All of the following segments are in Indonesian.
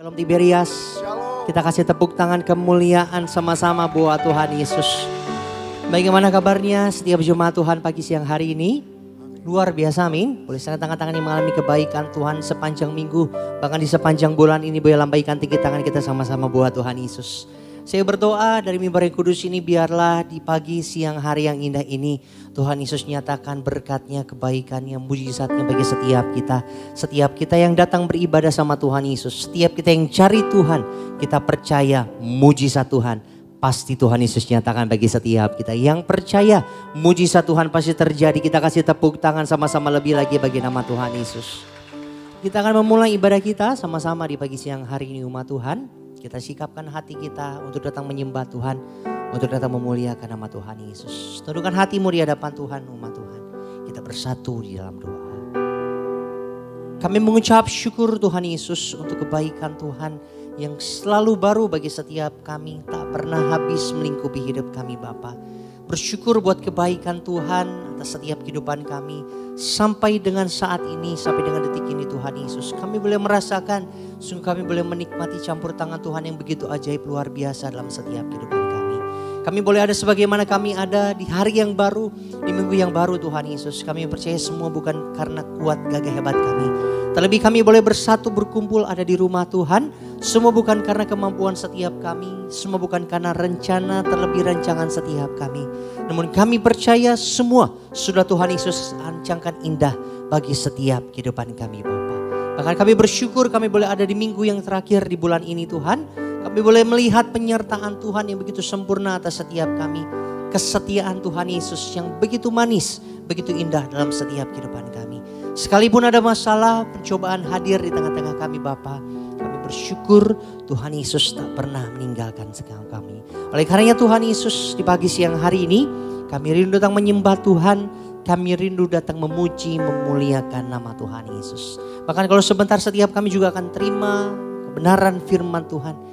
Shalom Tiberias, kita kasih tepuk tangan kemuliaan sama-sama buat Tuhan Yesus. Bagaimana kabarnya setiap jemaat Tuhan pagi siang hari ini? Luar biasa, amin. Boleh sangat tangan-tangan yang mengalami kebaikan Tuhan sepanjang minggu. Bahkan di sepanjang bulan ini boleh lambaikan tinggi tangan kita sama-sama buat Tuhan Yesus. Saya berdoa dari mimbar yang kudus ini biarlah di pagi siang hari yang indah ini Tuhan Yesus nyatakan berkatnya, kebaikannya, mujizatnya bagi setiap kita. Setiap kita yang datang beribadah sama Tuhan Yesus. Setiap kita yang cari Tuhan, kita percaya mujizat Tuhan. Pasti Tuhan Yesus nyatakan bagi setiap kita. Yang percaya mujizat Tuhan pasti terjadi. Kita kasih tepuk tangan sama-sama lebih lagi bagi nama Tuhan Yesus. Kita akan memulai ibadah kita sama-sama di pagi siang hari ini umat Tuhan. Kita sikapkan hati kita untuk datang menyembah Tuhan. Untuk datang memuliakan nama Tuhan Yesus. Tundukkan hatimu di hadapan Tuhan umat Tuhan. Kita bersatu di dalam doa. Kami mengucap syukur Tuhan Yesus untuk kebaikan Tuhan yang selalu baru bagi setiap kami. Tak pernah habis melingkupi hidup kami Bapa. Bersyukur buat kebaikan Tuhan atas setiap kehidupan kami. Sampai dengan saat ini, sampai dengan detik ini Tuhan Yesus. Kami boleh merasakan, sungguh kami boleh menikmati campur tangan Tuhan yang begitu ajaib luar biasa dalam setiap kehidupan kami. Kami boleh ada sebagaimana kami ada di hari yang baru, di minggu yang baru Tuhan Yesus. Kami percaya semua bukan karena kuat gagah hebat kami. Terlebih kami boleh bersatu berkumpul ada di rumah Tuhan. Semua bukan karena kemampuan setiap kami. Semua bukan karena rencana terlebih rancangan setiap kami. Namun kami percaya semua sudah Tuhan Yesus rancangkan indah bagi setiap kehidupan kami Bapa. Bahkan kami bersyukur kami boleh ada di minggu yang terakhir di bulan ini Tuhan. Kami boleh melihat penyertaan Tuhan yang begitu sempurna atas setiap kami. Kesetiaan Tuhan Yesus yang begitu manis, begitu indah dalam setiap kehidupan kami. Sekalipun ada masalah, pencobaan hadir di tengah-tengah kami Bapa. Kami bersyukur Tuhan Yesus tak pernah meninggalkan sekali kami. Oleh karenanya Tuhan Yesus di pagi siang hari ini, kami rindu datang menyembah Tuhan. Kami rindu datang memuji, memuliakan nama Tuhan Yesus. Bahkan kalau sebentar setiap kami juga akan terima kebenaran firman Tuhan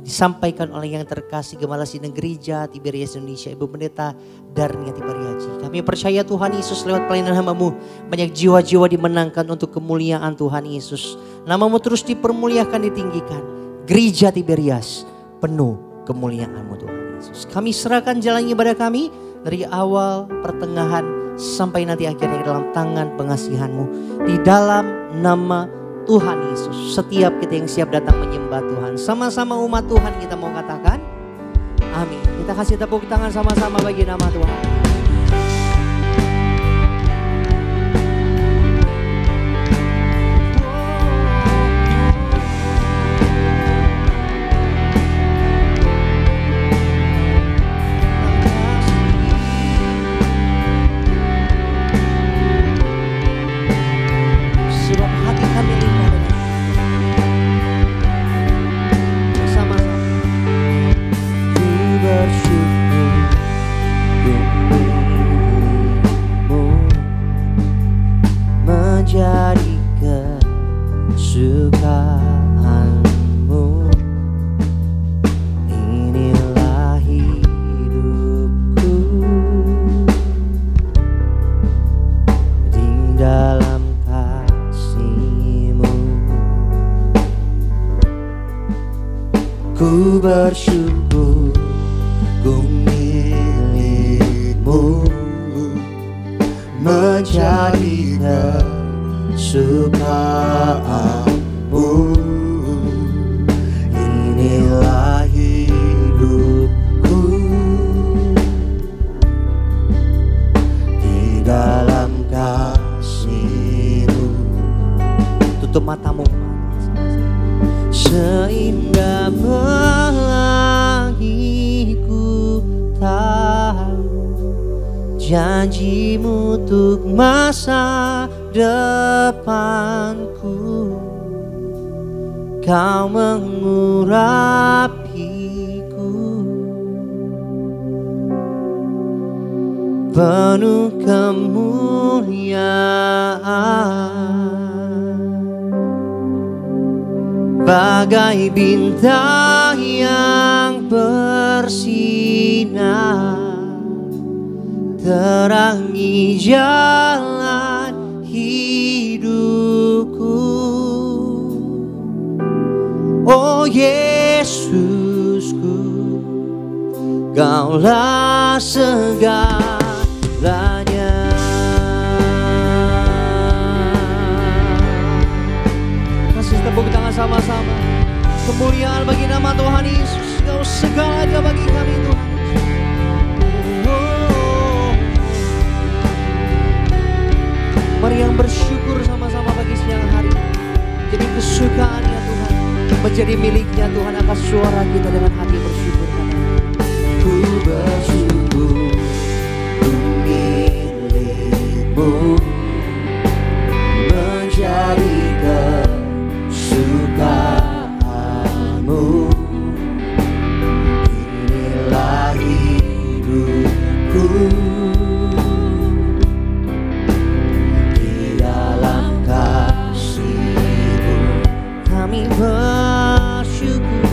disampaikan oleh yang terkasih Gembala Sidang Gereja Tiberias Indonesia Ibu Pendeta Darnia Tiberiaji. Kami percaya Tuhan Yesus lewat pelayanan hamba-Mu banyak jiwa-jiwa dimenangkan untuk kemuliaan Tuhan Yesus. Nama-Mu terus dipermuliakan, ditinggikan. Gereja Tiberias penuh kemuliaan-Mu Tuhan Yesus. Kami serahkan jalan ibadah kami dari awal, pertengahan sampai nanti akhirnya dalam tangan pengasihan-Mu. Di dalam nama Tuhan Yesus, setiap kita yang siap datang menyembah Tuhan. Sama-sama umat Tuhan kita mau katakan amin. Kita kasih tepuk tangan sama-sama bagi nama Tuhan. Jadi kesukaanmu, inilah hidupku di dalam kasih-Mu. Ku bersyukur ku milik-Mu, menjadi kesukaanmu, inilah hidupku di dalam kasih-Mu. Tutup matamu. Seindah pelangi ku tahu janji-Mu untuk masa depanku. Kau mengurapiku penuh kemuliaan, bagai bintang yang bersinar, terangi jalan hidupku. Yesusku, Kaulah segalanya. Kasih tepuk tangan sama-sama. Kemuliaan bagi nama Tuhan Yesus. Kau segalanya bagi kami Tuhan. Mari yang bersyukur sama-sama bagi siang hari. Jadi kesukaan ya Tuhan, menjadi miliknya Tuhan akan suara kita dengan hati bersyukur. Ku bersyukur ku milikmu, menjadi kesukaanmu. Inilah hidupku, di dalam kasih-Mu kami bersyukur.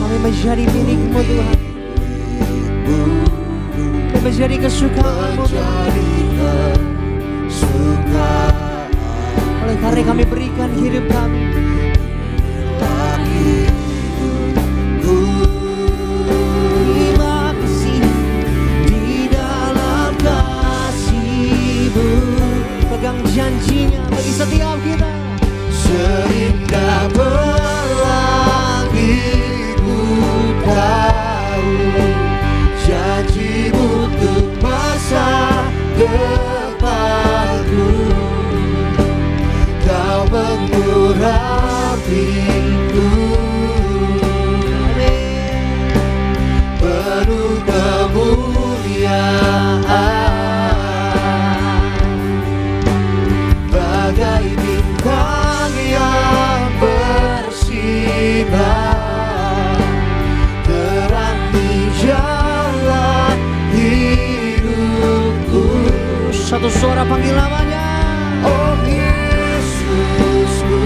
Kami menjadi milik-Mu Tuhan, kami menjadi kesukaan-Mu Tuhan. Oleh karena kami berikan hidup kami, terima kasih di dalam kasih-Mu. Pegang janjinya bagi setiap kita. Seindah pelangi ku tahu, janji-Mu untuk masa depanku. Kau mengurapiku, penuh kemuliaan, bagai bintang yang bersinar, terang di jalan hidupku. Satu suara panggil namanya. Oh Yesusku,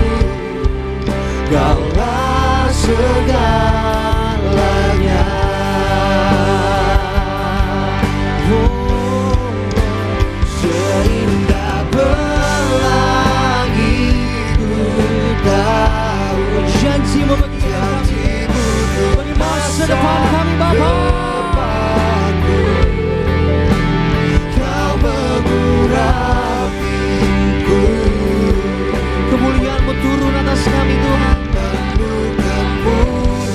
Kaulah segalanya. Oh, seindah pelangi ku tahu, janji-Mu bagi kami, bagi masa depan kami Bapa. Kau mengurapiku, kemuliaan-Mu turun atas kami Tuhan. Penuh kemuliaan,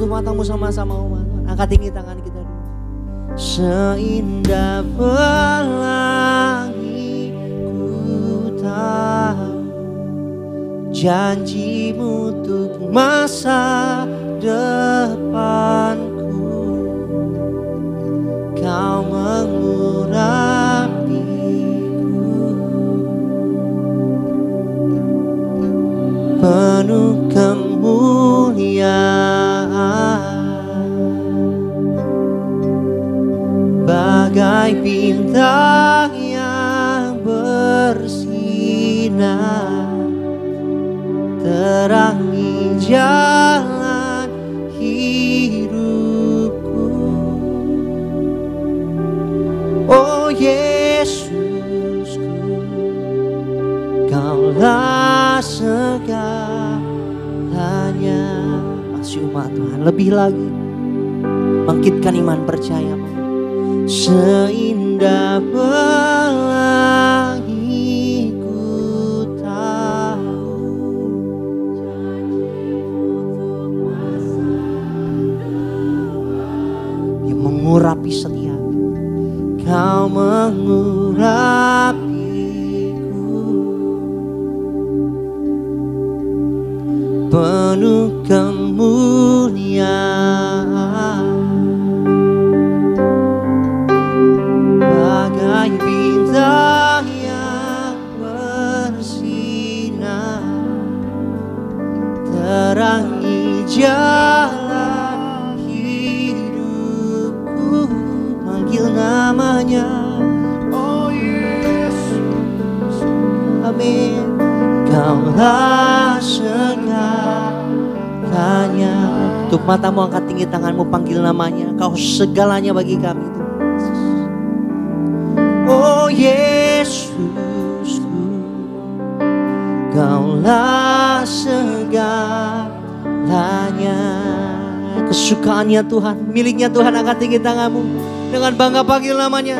tutup matamu sama-sama umat Tuhan. Angkat tinggi tangan kita dulu. Seindah pelangi ku tahu janjimu untuk masa depanku. Kau mengurapiku penuh kemuliaan, bagai bintang yang bersinar, terangi jalan hidupku. Oh Yesusku, Kaulah segalanya. Masih umat Tuhan, lebih lagi bangkitkan iman percaya. Seindah pelangi ku tahu yang mengurapi setiap. Kau mengurapiku penuh kemuliaan, bagai bintang yang bersinar, terangi jalan hidupku. Panggil namanya, oh Yesus, amin. Kaulah segalanya. Tutup matamu, angkat tinggi tanganmu, panggil namanya. Kau segalanya bagi kami Tuhan. Oh Yesusku, Kaulah segalanya. Kesukaannya Tuhan, miliknya Tuhan, angkat tinggi tanganmu. Dengan bangga panggil namanya.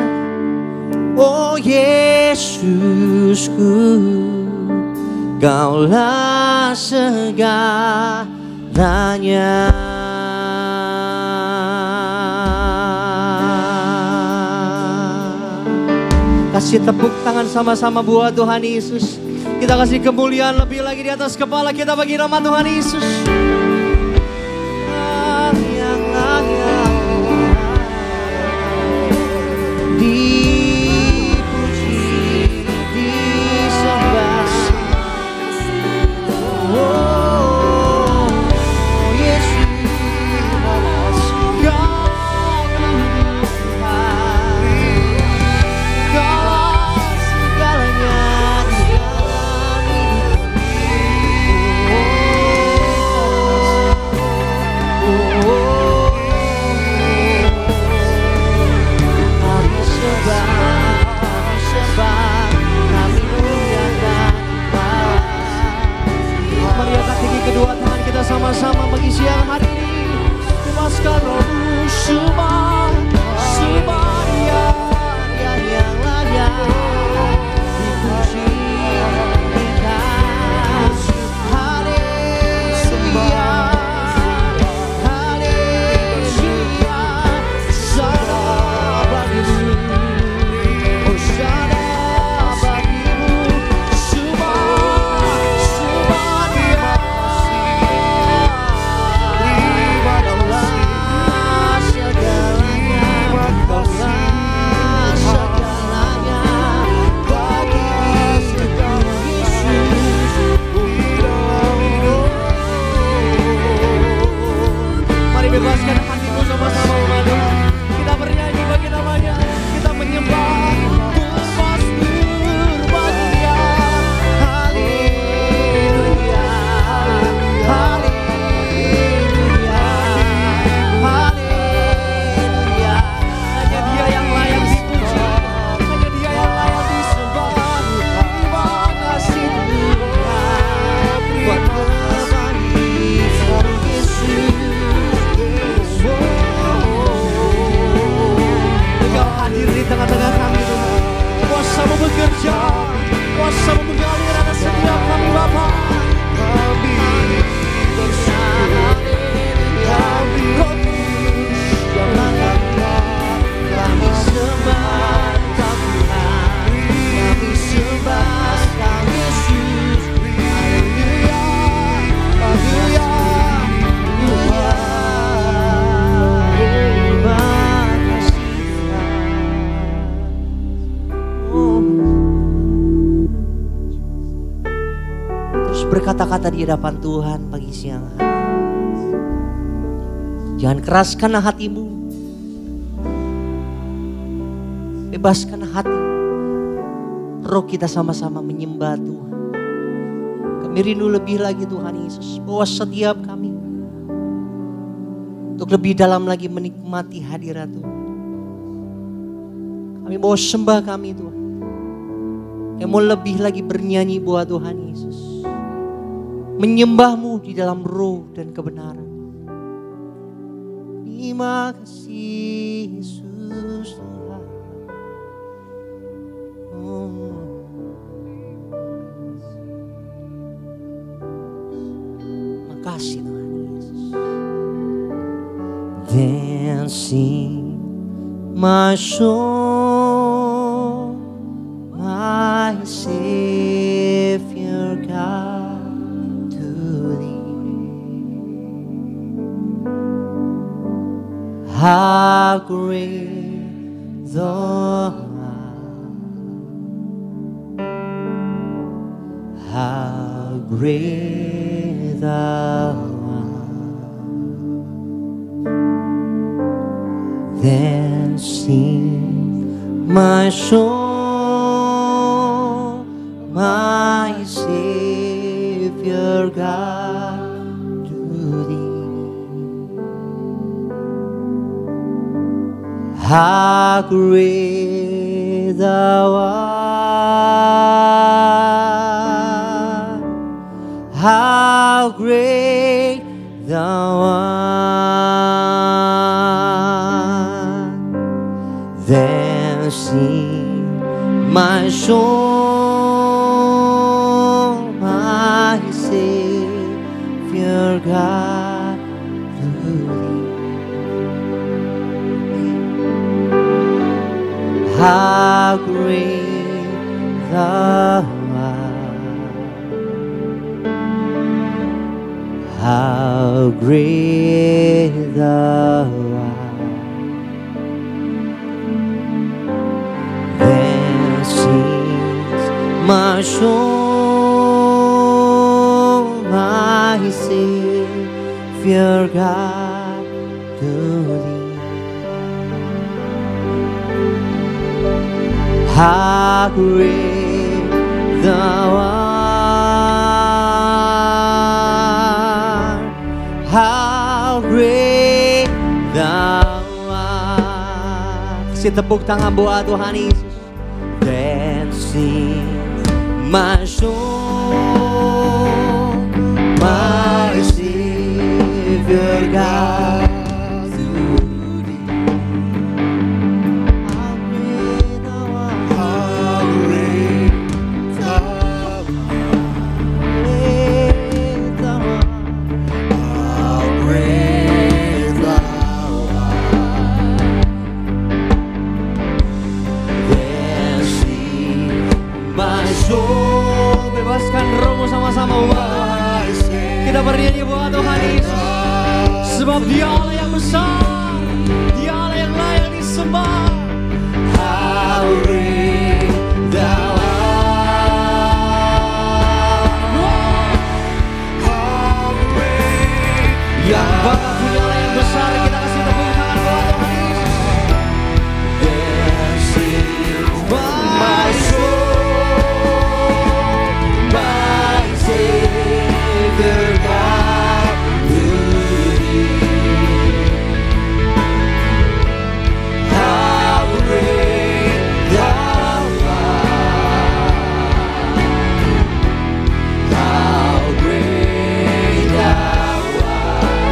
Oh Yesusku, Kaulah segalanya. Kasih tepuk tangan sama-sama buat Tuhan Yesus. Kita kasih kemuliaan lebih lagi di atas kepala kita bagi nama Tuhan Yesus. Dipuji, disembah. Oh Yesus, Kau segalanya di dalam hidupku. berkata-kata di hadapan Tuhan pagi siang hari. Jangan keraskan hatimu. Bebaskan hati. Roh kita sama-sama menyembah Tuhan. Kami rindu lebih lagi Tuhan Yesus. Bawa setiap kami. Untuk lebih dalam lagi menikmati hadirat Tuhan. Kami mau sembah kami Tuhan. Yang mau lebih lagi bernyanyi buat Tuhan Yesus. Menyembah-Mu di dalam roh dan kebenaran. Terima kasih Yesus Tuhan. Makasih Tuhan Yesus. Then sing my soul, my Savior God, to Thee. How great Thou art, how great Thou art. Then sing my soul, my Savior God, to Thee. How great Thou art, how great Thou art. Then sing my soul, my Savior God, to Thee. How great Thou art, how great Thou art. Then sings my soul, my Savior God, to Thee. How great Thou art, how great Thou art. Kasih tepuk tangan buat Tuhan Yesus. Then sing my soul, my Savior God, to Thee. How great Thou art, how great Thou art, great Thou art, how great Thou art. Then sing my soul, bebaskan rohmu sama-sama umat. Kita bernyanyi buat Tuhan Yesus. Sebab Dia Allah yang besar, Dia Allah yang layak disembah. How great Thou art, how great. Yang Bapa punya Allah yang besar, kita kasih tepuk tangan buat Tuhan Yesus. Then sing my soul, my Savior God, to Thee. How great Thou art, how great Thou art.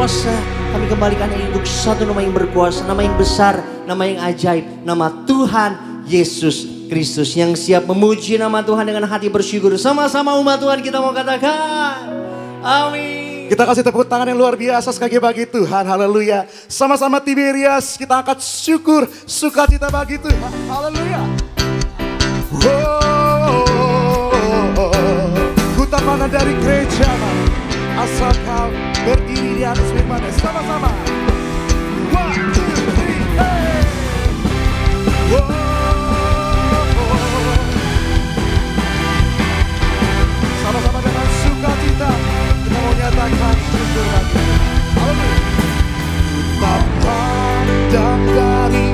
berkuasa. Kami kembalikan ini untuk satu nama yang berkuasa, nama yang besar, nama yang ajaib, nama Tuhan Yesus Kristus yang siap memuji nama Tuhan dengan hati bersyukur. Sama-sama umat Tuhan kita mau katakan, amin. Kita kasih tepuk tangan yang luar biasa sekali bagi Tuhan, haleluya. Sama-sama Tiberias kita angkat syukur, sukacita bagi Tuhan, haleluya. Kutamana dari gereja, asal kau berdiri di atas firman, sama-sama. 1, 2, 3, hey. Sama-sama dengan sukacita kita mau nyatakan syukur lagi. Haleluya. Tak pandang dari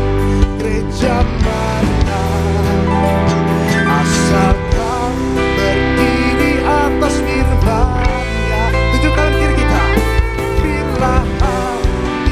gereja mana, asalkan berdiri atas firman-Nya. Tunjukkan kiri kita. Bila hati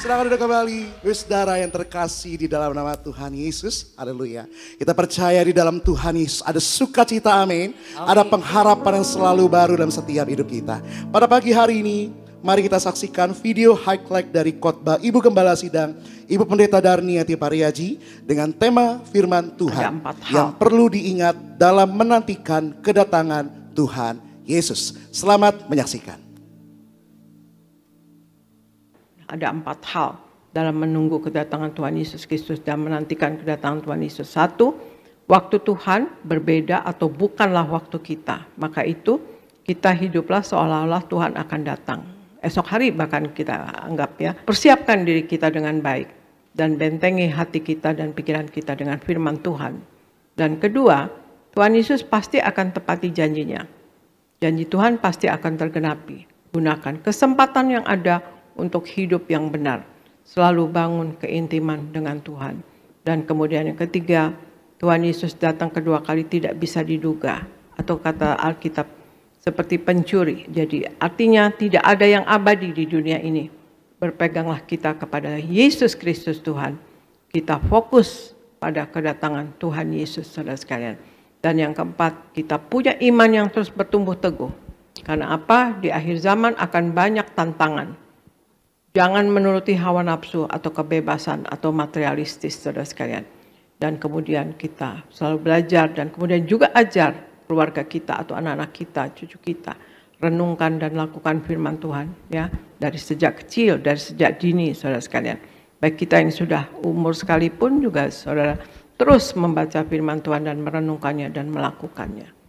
Selamat datang kembali, saudara yang terkasih di dalam nama Tuhan Yesus. Haleluya. Kita percaya di dalam Tuhan Yesus ada sukacita, amin. Ada pengharapan yang selalu baru dalam setiap hidup kita. Pada pagi hari ini, mari kita saksikan video highlight dari khotbah Ibu Gembala Sidang, Ibu Pendeta Darniati Pariaji dengan tema firman Tuhan yang perlu diingat dalam menantikan kedatangan Tuhan Yesus. Selamat menyaksikan. Ada 4 hal dalam menunggu kedatangan Tuhan Yesus Kristus dan menantikan kedatangan Tuhan Yesus. 1, waktu Tuhan berbeda atau bukanlah waktu kita. Maka itu kita hiduplah seolah-olah Tuhan akan datang. Esok hari bahkan kita anggap ya. Persiapkan diri kita dengan baik dan bentengi hati kita dan pikiran kita dengan firman Tuhan. Dan kedua, Tuhan Yesus pasti akan tepati janjinya. Janji Tuhan pasti akan tergenapi. Gunakan kesempatan yang ada untuk hidup yang benar, selalu bangun keintiman dengan Tuhan. Dan kemudian yang ketiga, Tuhan Yesus datang kedua kali tidak bisa diduga, atau kata Alkitab seperti pencuri. Jadi artinya tidak ada yang abadi di dunia ini. Berpeganglah kita kepada Yesus Kristus Tuhan. Kita fokus pada kedatangan Tuhan Yesus, saudara sekalian. Dan yang keempat, kita punya iman yang terus bertumbuh teguh. Karena apa? Di akhir zaman akan banyak tantangan. Jangan menuruti hawa nafsu atau kebebasan atau materialistis, saudara sekalian. Dan kemudian kita selalu belajar dan kemudian juga ajar keluarga kita atau anak-anak kita, cucu kita. Renungkan dan lakukan firman Tuhan ya dari sejak kecil, dari sejak dini, saudara sekalian. Baik kita yang sudah umur sekalipun juga saudara terus membaca firman Tuhan dan merenungkannya dan melakukannya.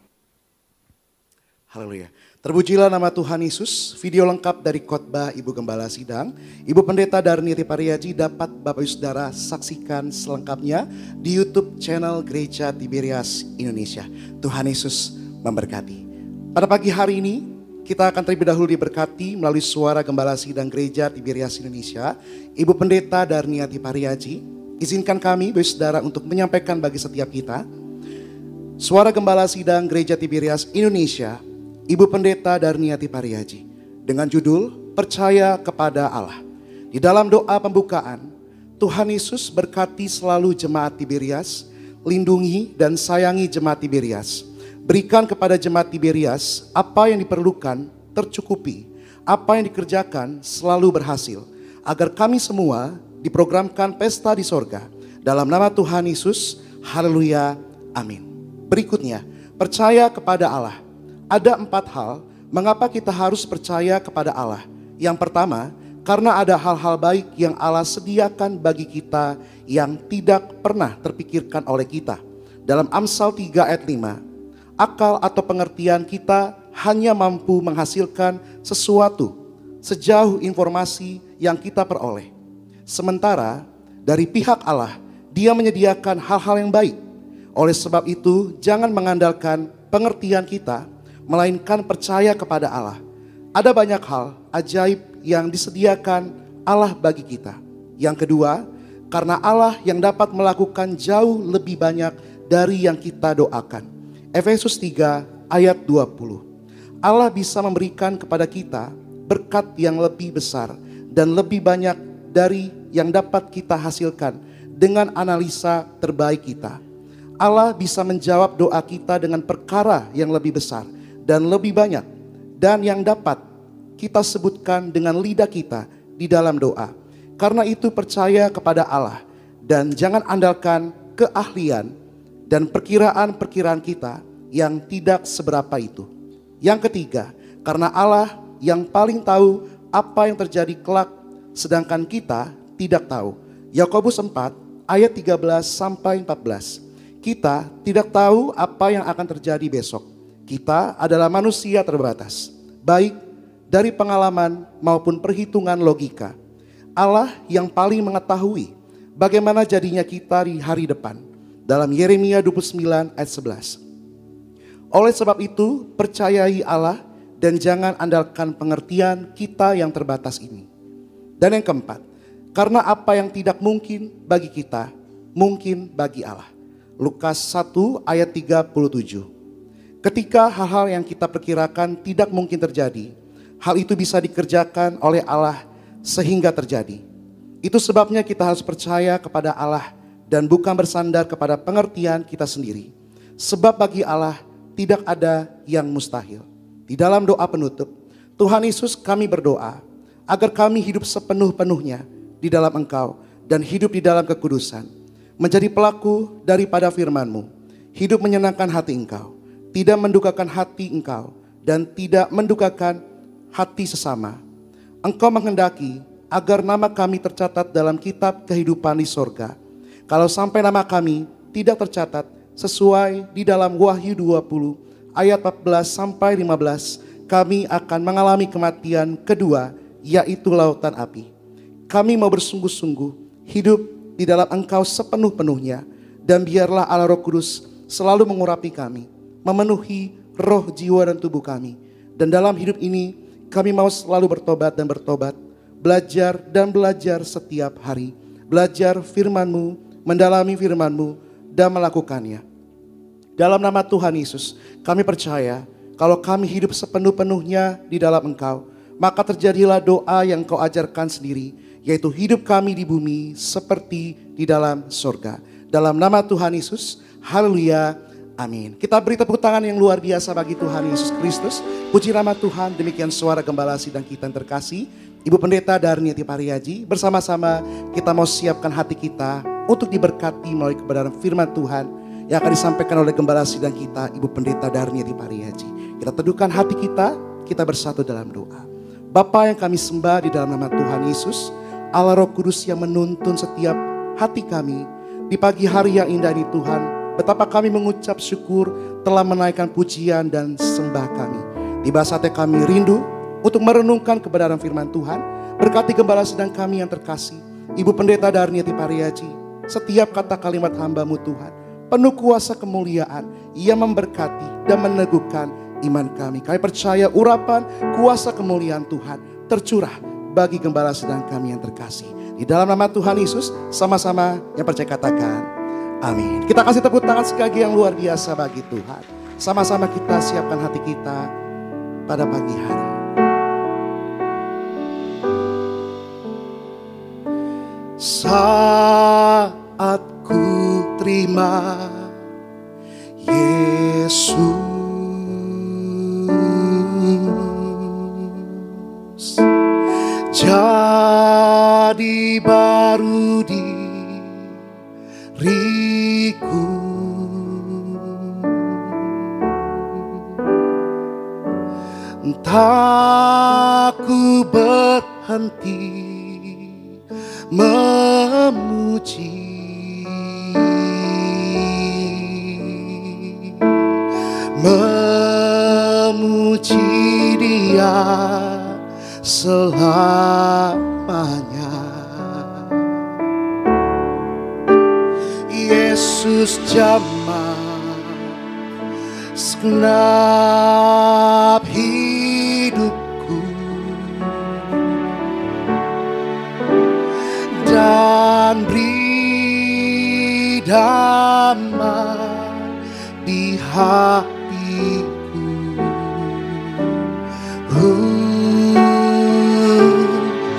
Haleluya. Terpujilah nama Tuhan Yesus. Video lengkap dari khotbah Ibu Gembala Sidang, Ibu Pendeta Darniati Pariaji dapat Bapak Ibu Saudara saksikan selengkapnya di YouTube channel Gereja Tiberias Indonesia. Tuhan Yesus memberkati. Pada pagi hari ini kita akan terlebih dahulu diberkati melalui suara Gembala Sidang Gereja Tiberias Indonesia, Ibu Pendeta Darniati Pariaji. Izinkan kami Bapak Ibu Saudara untuk menyampaikan bagi setiap kita suara Gembala Sidang Gereja Tiberias Indonesia, Ibu Pendeta Darniati Pariaji dengan judul Percaya kepada Allah. Di dalam doa pembukaan, Tuhan Yesus berkati selalu jemaat Tiberias, lindungi dan sayangi jemaat Tiberias. Berikan kepada jemaat Tiberias apa yang diperlukan tercukupi, apa yang dikerjakan selalu berhasil, agar kami semua diprogramkan pesta di sorga. Dalam nama Tuhan Yesus, haleluya, amin. Berikutnya, percaya kepada Allah. Ada 4 hal mengapa kita harus percaya kepada Allah. Yang pertama, karena ada hal-hal baik yang Allah sediakan bagi kita yang tidak pernah terpikirkan oleh kita. Dalam Amsal 3 ayat 5, akal atau pengertian kita hanya mampu menghasilkan sesuatu sejauh informasi yang kita peroleh. Sementara dari pihak Allah, Dia menyediakan hal-hal yang baik. Oleh sebab itu, jangan mengandalkan pengertian kita, melainkan percaya kepada Allah. Ada banyak hal ajaib yang disediakan Allah bagi kita. Yang kedua, karena Allah yang dapat melakukan jauh lebih banyak dari yang kita doakan. Efesus 3 ayat 20. Allah bisa memberikan kepada kita berkat yang lebih besar dan lebih banyak dari yang dapat kita hasilkan dengan analisa terbaik kita. Allah bisa menjawab doa kita dengan perkara yang lebih besar dan lebih banyak, dan yang dapat kita sebutkan dengan lidah kita di dalam doa. Karena itu percaya kepada Allah dan jangan andalkan keahlian dan perkiraan-perkiraan kita yang tidak seberapa itu. Yang ketiga, karena Allah yang paling tahu apa yang terjadi kelak, sedangkan kita tidak tahu. Yakobus 4 ayat 13 sampai 14. Kita tidak tahu apa yang akan terjadi besok. Kita adalah manusia terbatas, baik dari pengalaman maupun perhitungan logika. Allah yang paling mengetahui bagaimana jadinya kita di hari depan. Dalam Yeremia 29 ayat 11. Oleh sebab itu, percayai Allah dan jangan andalkan pengertian kita yang terbatas ini. Dan yang keempat, karena apa yang tidak mungkin bagi kita, mungkin bagi Allah. Lukas 1 ayat 37. Ketika hal-hal yang kita perkirakan tidak mungkin terjadi, hal itu bisa dikerjakan oleh Allah sehingga terjadi. Itu sebabnya kita harus percaya kepada Allah dan bukan bersandar kepada pengertian kita sendiri. Sebab bagi Allah tidak ada yang mustahil. Di dalam doa penutup, Tuhan Yesus, kami berdoa agar kami hidup sepenuh-penuhnya di dalam Engkau dan hidup di dalam kekudusan. Menjadi pelaku daripada firman-Mu. Hidup menyenangkan hati Engkau, tidak mendukakan hati Engkau dan tidak mendukakan hati sesama. Engkau menghendaki agar nama kami tercatat dalam kitab kehidupan di sorga. Kalau sampai nama kami tidak tercatat sesuai di dalam Wahyu 20 ayat 14 sampai 15, kami akan mengalami kematian kedua, yaitu lautan api. Kami mau bersungguh-sungguh hidup di dalam Engkau sepenuh-penuhnya, dan biarlah Allah Roh Kudus selalu mengurapi kami, memenuhi roh, jiwa, dan tubuh kami. Dan dalam hidup ini kami mau selalu bertobat dan bertobat, belajar dan belajar setiap hari. Belajar firman-Mu, mendalami firman-Mu, dan melakukannya. Dalam nama Tuhan Yesus, kami percaya kalau kami hidup sepenuh-penuhnya di dalam Engkau, maka terjadilah doa yang Kau ajarkan sendiri, yaitu hidup kami di bumi seperti di dalam surga. Dalam nama Tuhan Yesus, haleluya, amin. Kita beri tepuk tangan yang luar biasa bagi Tuhan Yesus Kristus. Puji nama Tuhan. Demikian suara gembala sidang kita yang terkasih, Ibu Pendeta Darniati Pariaji. Bersama-sama kita mau siapkan hati kita untuk diberkati melalui kebenaran firman Tuhan yang akan disampaikan oleh gembala sidang kita, Ibu Pendeta Darniati Pariaji. Kita teduhkan hati kita bersatu dalam doa. Bapa yang kami sembah di dalam nama Tuhan Yesus, Allah Roh Kudus yang menuntun setiap hati kami di pagi hari yang indah ini Tuhan, betapa kami mengucap syukur telah menaikkan pujian dan sembah kami. Tiba saatnya kami rindu untuk merenungkan kebenaran firman Tuhan. Berkati gembala sidang kami yang terkasih, Ibu Pendeta Darniati Pariaji. Setiap kata kalimat hamba-Mu Tuhan, penuh kuasa kemuliaan yang memberkati dan meneguhkan iman kami. Kami percaya urapan kuasa kemuliaan Tuhan tercurah bagi gembala sidang kami yang terkasih. Di dalam nama Tuhan Yesus, sama-sama yang percaya katakan amin. Kita kasih tepuk tangan sekali lagi yang luar biasa bagi Tuhan. Sama-sama kita siapkan hati kita pada pagi hari. Saat ku terima Yesus, jadi baru diriku. Entah ku berhenti memuji, Dia selamanya. Yesus jamah segenap hidupku, dan beri damai di hatiku.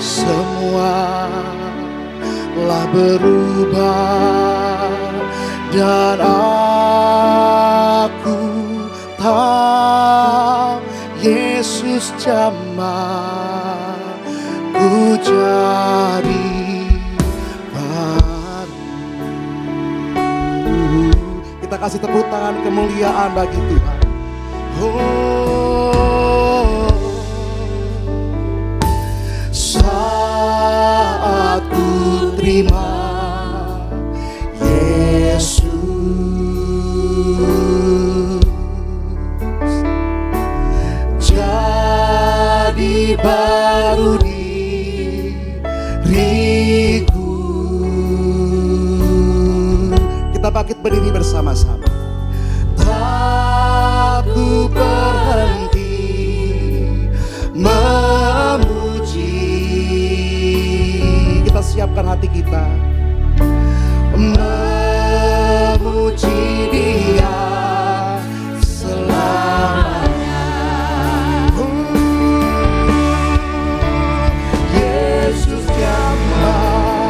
Semua telah berubah dan aku tahu Yesus jamah ku jadi baru. Kita kasih tepuk tangan kemuliaan bagi Tuhan. Saat ku terima Yesus, jadi baru diriku. Kita bangkit berdiri bersama-sama. Tak ku berhenti memuji. Kita siapkan hati kita memuji Dia selamanya. Yesus jamah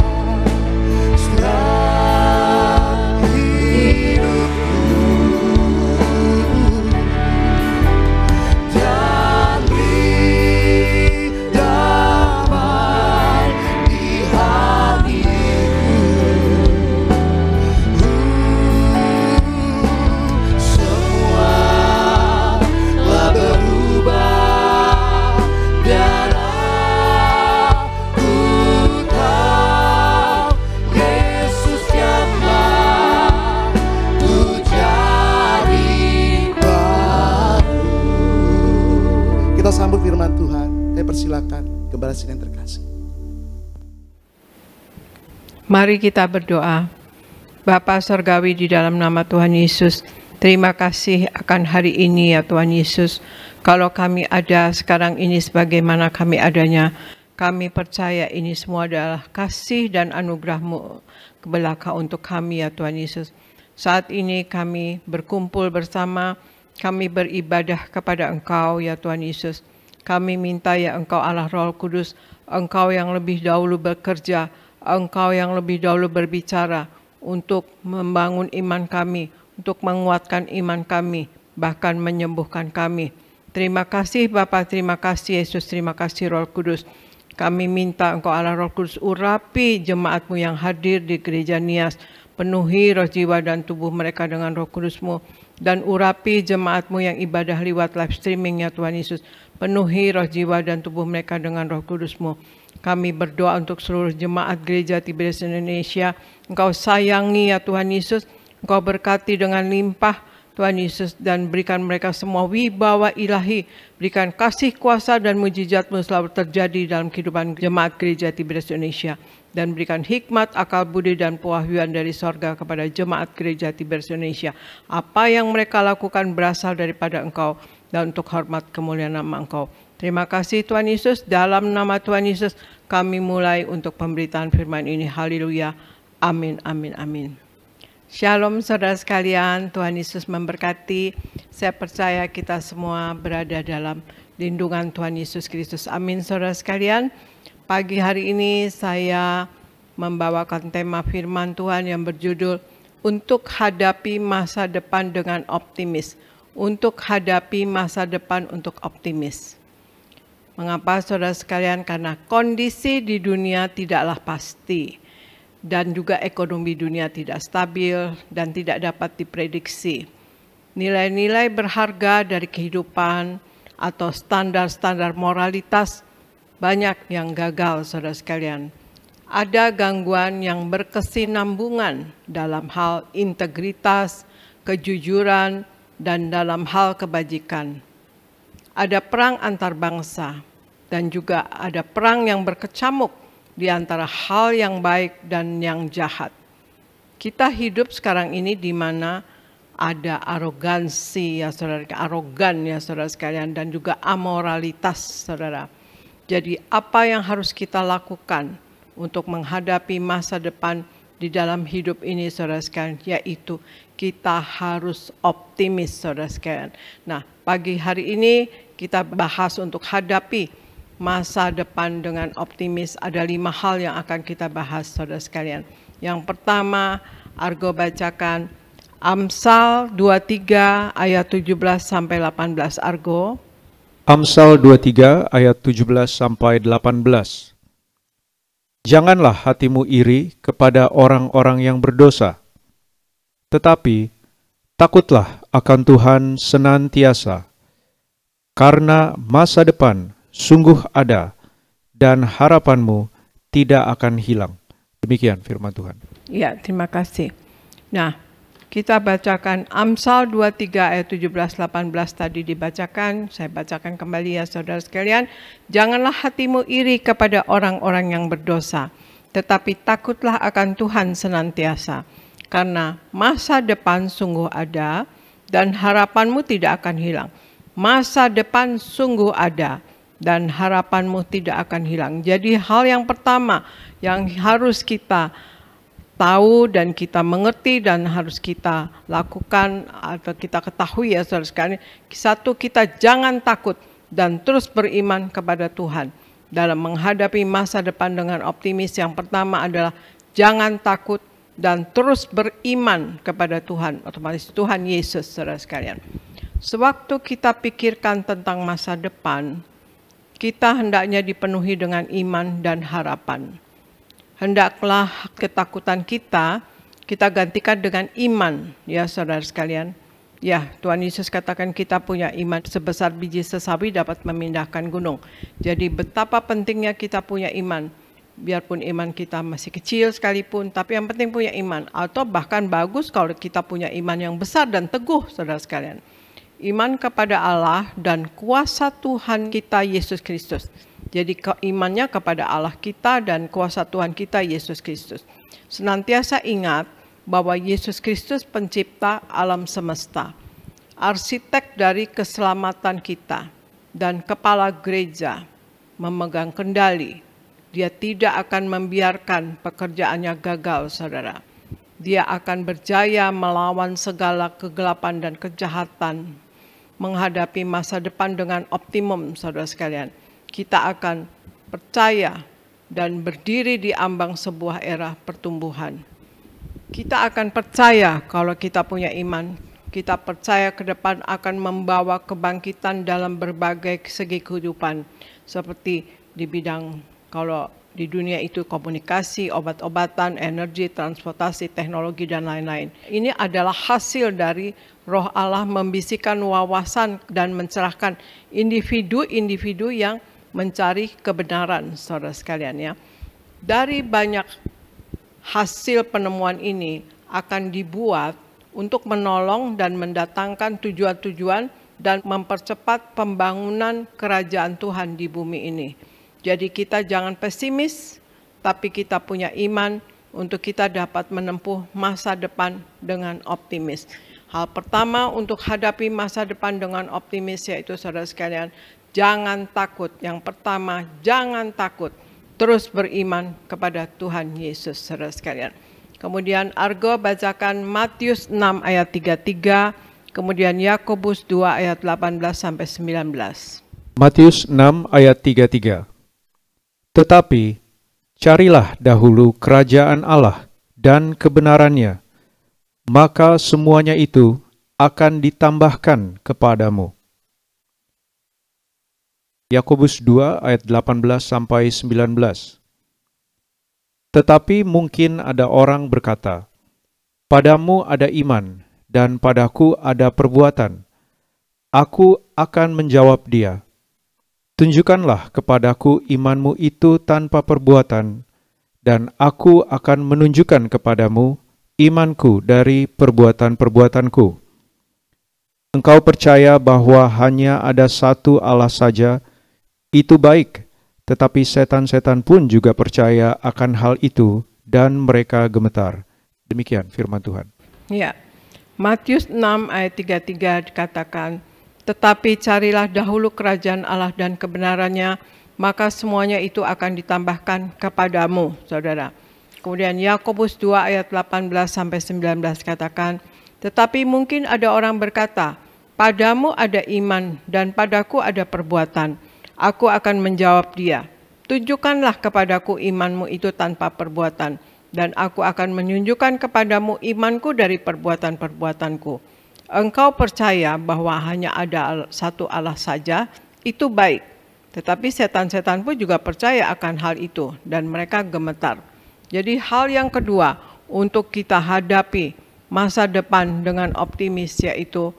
Mari kita berdoa. Bapa Surgawi, di dalam nama Tuhan Yesus, terima kasih akan hari ini ya Tuhan Yesus. Kalau kami ada sekarang ini sebagaimana kami adanya, kami percaya ini semua adalah kasih dan anugerah-Mu belaka untuk kami ya Tuhan Yesus. Saat ini kami berkumpul bersama, kami beribadah kepada Engkau ya Tuhan Yesus. Kami minta ya Engkau Allah Roh Kudus, Engkau yang lebih dahulu bekerja, Engkau yang lebih dahulu berbicara untuk membangun iman kami, untuk menguatkan iman kami, bahkan menyembuhkan kami. Terima kasih Bapa, terima kasih Yesus, terima kasih Roh Kudus. Kami minta Engkau Allah Roh Kudus urapi jemaat-Mu yang hadir di gereja Nias. Penuhi roh jiwa dan tubuh mereka dengan Roh Kudus-Mu. Dan urapi jemaat-Mu yang ibadah lewat live streaming ya Tuhan Yesus. Penuhi roh jiwa dan tubuh mereka dengan Roh Kudus-Mu. Kami berdoa untuk seluruh jemaat gereja Tiberias Indonesia. Engkau sayangi ya Tuhan Yesus. Engkau berkati dengan limpah Tuhan Yesus. Dan berikan mereka semua wibawa ilahi. Berikan kasih kuasa dan mujizat-Mu selalu terjadi dalam kehidupan jemaat gereja Tiberias Indonesia. Dan berikan hikmat, akal budi dan pewahyuan dari sorga kepada jemaat gereja Tiberias Indonesia. Apa yang mereka lakukan berasal daripada Engkau. Dan untuk hormat kemuliaan nama Engkau. Terima kasih Tuhan Yesus, dalam nama Tuhan Yesus kami mulai untuk pemberitaan firman ini. Haleluya. Amin, amin, amin. Shalom saudara sekalian, Tuhan Yesus memberkati. Saya percaya kita semua berada dalam lindungan Tuhan Yesus Kristus. Amin saudara sekalian. Pagi hari ini saya membawakan tema firman Tuhan yang berjudul Untuk Hadapi Masa Depan dengan Optimis. Untuk hadapi masa depan untuk optimis. Mengapa saudara sekalian? Karena kondisi di dunia tidaklah pasti. Dan juga ekonomi dunia tidak stabil dan tidak dapat diprediksi. Nilai-nilai berharga dari kehidupan atau standar-standar moralitas banyak yang gagal saudara sekalian. Ada gangguan yang berkesinambungan dalam hal integritas, kejujuran, dan dalam hal kebajikan. Ada perang antar bangsa dan juga ada perang yang berkecamuk di antara hal yang baik dan yang jahat. Kita hidup sekarang ini di mana ada arogansi ya saudara, arogan ya saudara sekalian, dan juga amoralitas saudara. Jadi apa yang harus kita lakukan untuk menghadapi masa depan di dalam hidup ini saudara sekalian, yaitu kita harus optimis saudara sekalian. Nah, pagi hari ini kita bahas untuk hadapi masa depan dengan optimis. Ada 5 hal yang akan kita bahas saudara sekalian. Yang pertama, Argo bacakan Amsal 23 ayat 17 sampai 18. Argo. Amsal 23 ayat 17 sampai 18. Janganlah hatimu iri kepada orang-orang yang berdosa, tetapi takutlah akan Tuhan senantiasa, karena masa depan sungguh ada dan harapanmu tidak akan hilang. Demikian firman Tuhan. Ya, terima kasih. Nah, kita bacakan Amsal 23 ayat 17-18 tadi dibacakan. Saya bacakan kembali ya saudara sekalian. Janganlah hatimu iri kepada orang-orang yang berdosa, tetapi takutlah akan Tuhan senantiasa. Karena masa depan sungguh ada dan harapanmu tidak akan hilang. Masa depan sungguh ada dan harapanmu tidak akan hilang. Jadi hal yang pertama yang harus kita tahu dan kita mengerti dan harus kita lakukan atau kita ketahui ya saudara sekalian. Satu, kita jangan takut dan terus beriman kepada Tuhan. Dalam menghadapi masa depan dengan optimis, yang pertama adalah jangan takut dan terus beriman kepada Tuhan, otomatis Tuhan Yesus saudara sekalian. Sewaktu kita pikirkan tentang masa depan, kita hendaknya dipenuhi dengan iman dan harapan. Hendaklah ketakutan kita gantikan dengan iman ya saudara sekalian. Ya, Tuhan Yesus katakan kita punya iman sebesar biji sesawi dapat memindahkan gunung. Jadi betapa pentingnya kita punya iman. Biarpun iman kita masih kecil sekalipun, tapi yang penting punya iman. Atau bahkan bagus kalau kita punya iman yang besar dan teguh saudara sekalian. Iman kepada Allah dan kuasa Tuhan kita Yesus Kristus. Jadi imannya kepada Allah kita dan kuasa Tuhan kita Yesus Kristus. Senantiasa ingat bahwa Yesus Kristus pencipta alam semesta, arsitek dari keselamatan kita, dan kepala gereja memegang kendali. Dia tidak akan membiarkan pekerjaannya gagal, saudara. Dia akan berjaya melawan segala kegelapan dan kejahatan, menghadapi masa depan dengan optimum, saudara sekalian. Kita akan percaya dan berdiri di ambang sebuah era pertumbuhan. Kita akan percaya kalau kita punya iman. Kita percaya ke depan akan membawa kebangkitan dalam berbagai segi kehidupan. Seperti di bidang, kalau di dunia itu komunikasi, obat-obatan, energi, transportasi, teknologi, dan lain-lain. Ini adalah hasil dari Roh Allah membisikkan wawasan dan mencerahkan individu-individu yang mencari kebenaran, saudara sekalian ya. Dari banyak hasil penemuan ini akan dibuat untuk menolong dan mendatangkan tujuan-tujuan dan mempercepat pembangunan kerajaan Tuhan di bumi ini. Jadi kita jangan pesimis, tapi kita punya iman untuk kita dapat menempuh masa depan dengan optimis. Hal pertama untuk hadapi masa depan dengan optimis yaitu saudara sekalian, jangan takut. Yang pertama, jangan takut. Terus beriman kepada Tuhan Yesus, saudara sekalian. Kemudian Argo bacakan Matius 6 ayat 33, kemudian Yakobus 2 ayat 18 sampai 19. Matius 6 ayat 33. Tetapi carilah dahulu kerajaan Allah dan kebenarannya, maka semuanya itu akan ditambahkan kepadamu. Yakobus 2 ayat 18 sampai 19. Tetapi mungkin ada orang berkata, padamu ada iman dan padaku ada perbuatan. Aku akan menjawab dia, tunjukkanlah kepadaku imanmu itu tanpa perbuatan, dan aku akan menunjukkan kepadamu imanku dari perbuatan-perbuatanku. Engkau percaya bahwa hanya ada satu Allah saja, itu baik, tetapi setan-setan pun juga percaya akan hal itu dan mereka gemetar. Demikian firman Tuhan. Ya, Matius 6 ayat 33 dikatakan, tetapi carilah dahulu kerajaan Allah dan kebenarannya, maka semuanya itu akan ditambahkan kepadamu, saudara. Kemudian Yakobus 2 ayat 18 sampai 19 katakan, tetapi mungkin ada orang berkata, padamu ada iman dan padaku ada perbuatan. Aku akan menjawab dia, tunjukkanlah kepadaku imanmu itu tanpa perbuatan, dan aku akan menunjukkan kepadamu imanku dari perbuatan-perbuatanku. Engkau percaya bahwa hanya ada satu Allah saja, itu baik. Tetapi setan-setan pun juga percaya akan hal itu, dan mereka gemetar. Jadi hal yang kedua untuk kita hadapi masa depan dengan optimis yaitu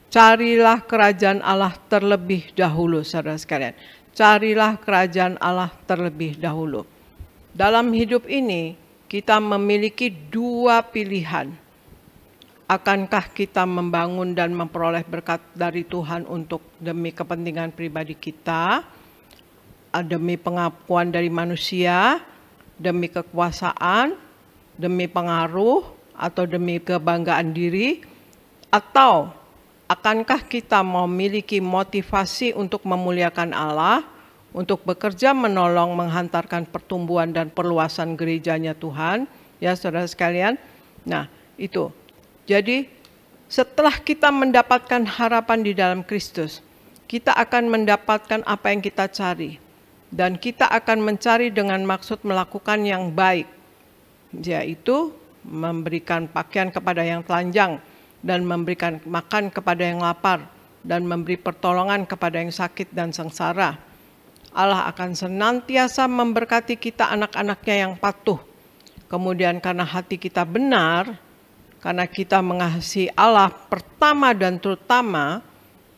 carilah kerajaan Allah terlebih dahulu, saudara sekalian. Carilah kerajaan Allah terlebih dahulu. Dalam hidup ini, kita memiliki dua pilihan. Akankah kita membangun dan memperoleh berkat dari Tuhan untuk demi kepentingan pribadi kita, demi pengakuan dari manusia, demi kekuasaan, demi pengaruh, atau demi kebanggaan diri, atau akankah kita memiliki motivasi untuk memuliakan Allah, untuk bekerja menolong menghantarkan pertumbuhan dan perluasan gerejanya Tuhan, ya saudara sekalian. Nah, itu. Jadi, setelah kita mendapatkan harapan di dalam Kristus, kita akan mendapatkan apa yang kita cari. Dan kita akan mencari dengan maksud melakukan yang baik, yaitu memberikan pakaian kepada yang telanjang, dan memberikan makan kepada yang lapar, dan memberi pertolongan kepada yang sakit dan sengsara. Allah akan senantiasa memberkati kita anak-anaknya yang patuh. Kemudian karena hati kita benar, karena kita mengasihi Allah pertama dan terutama,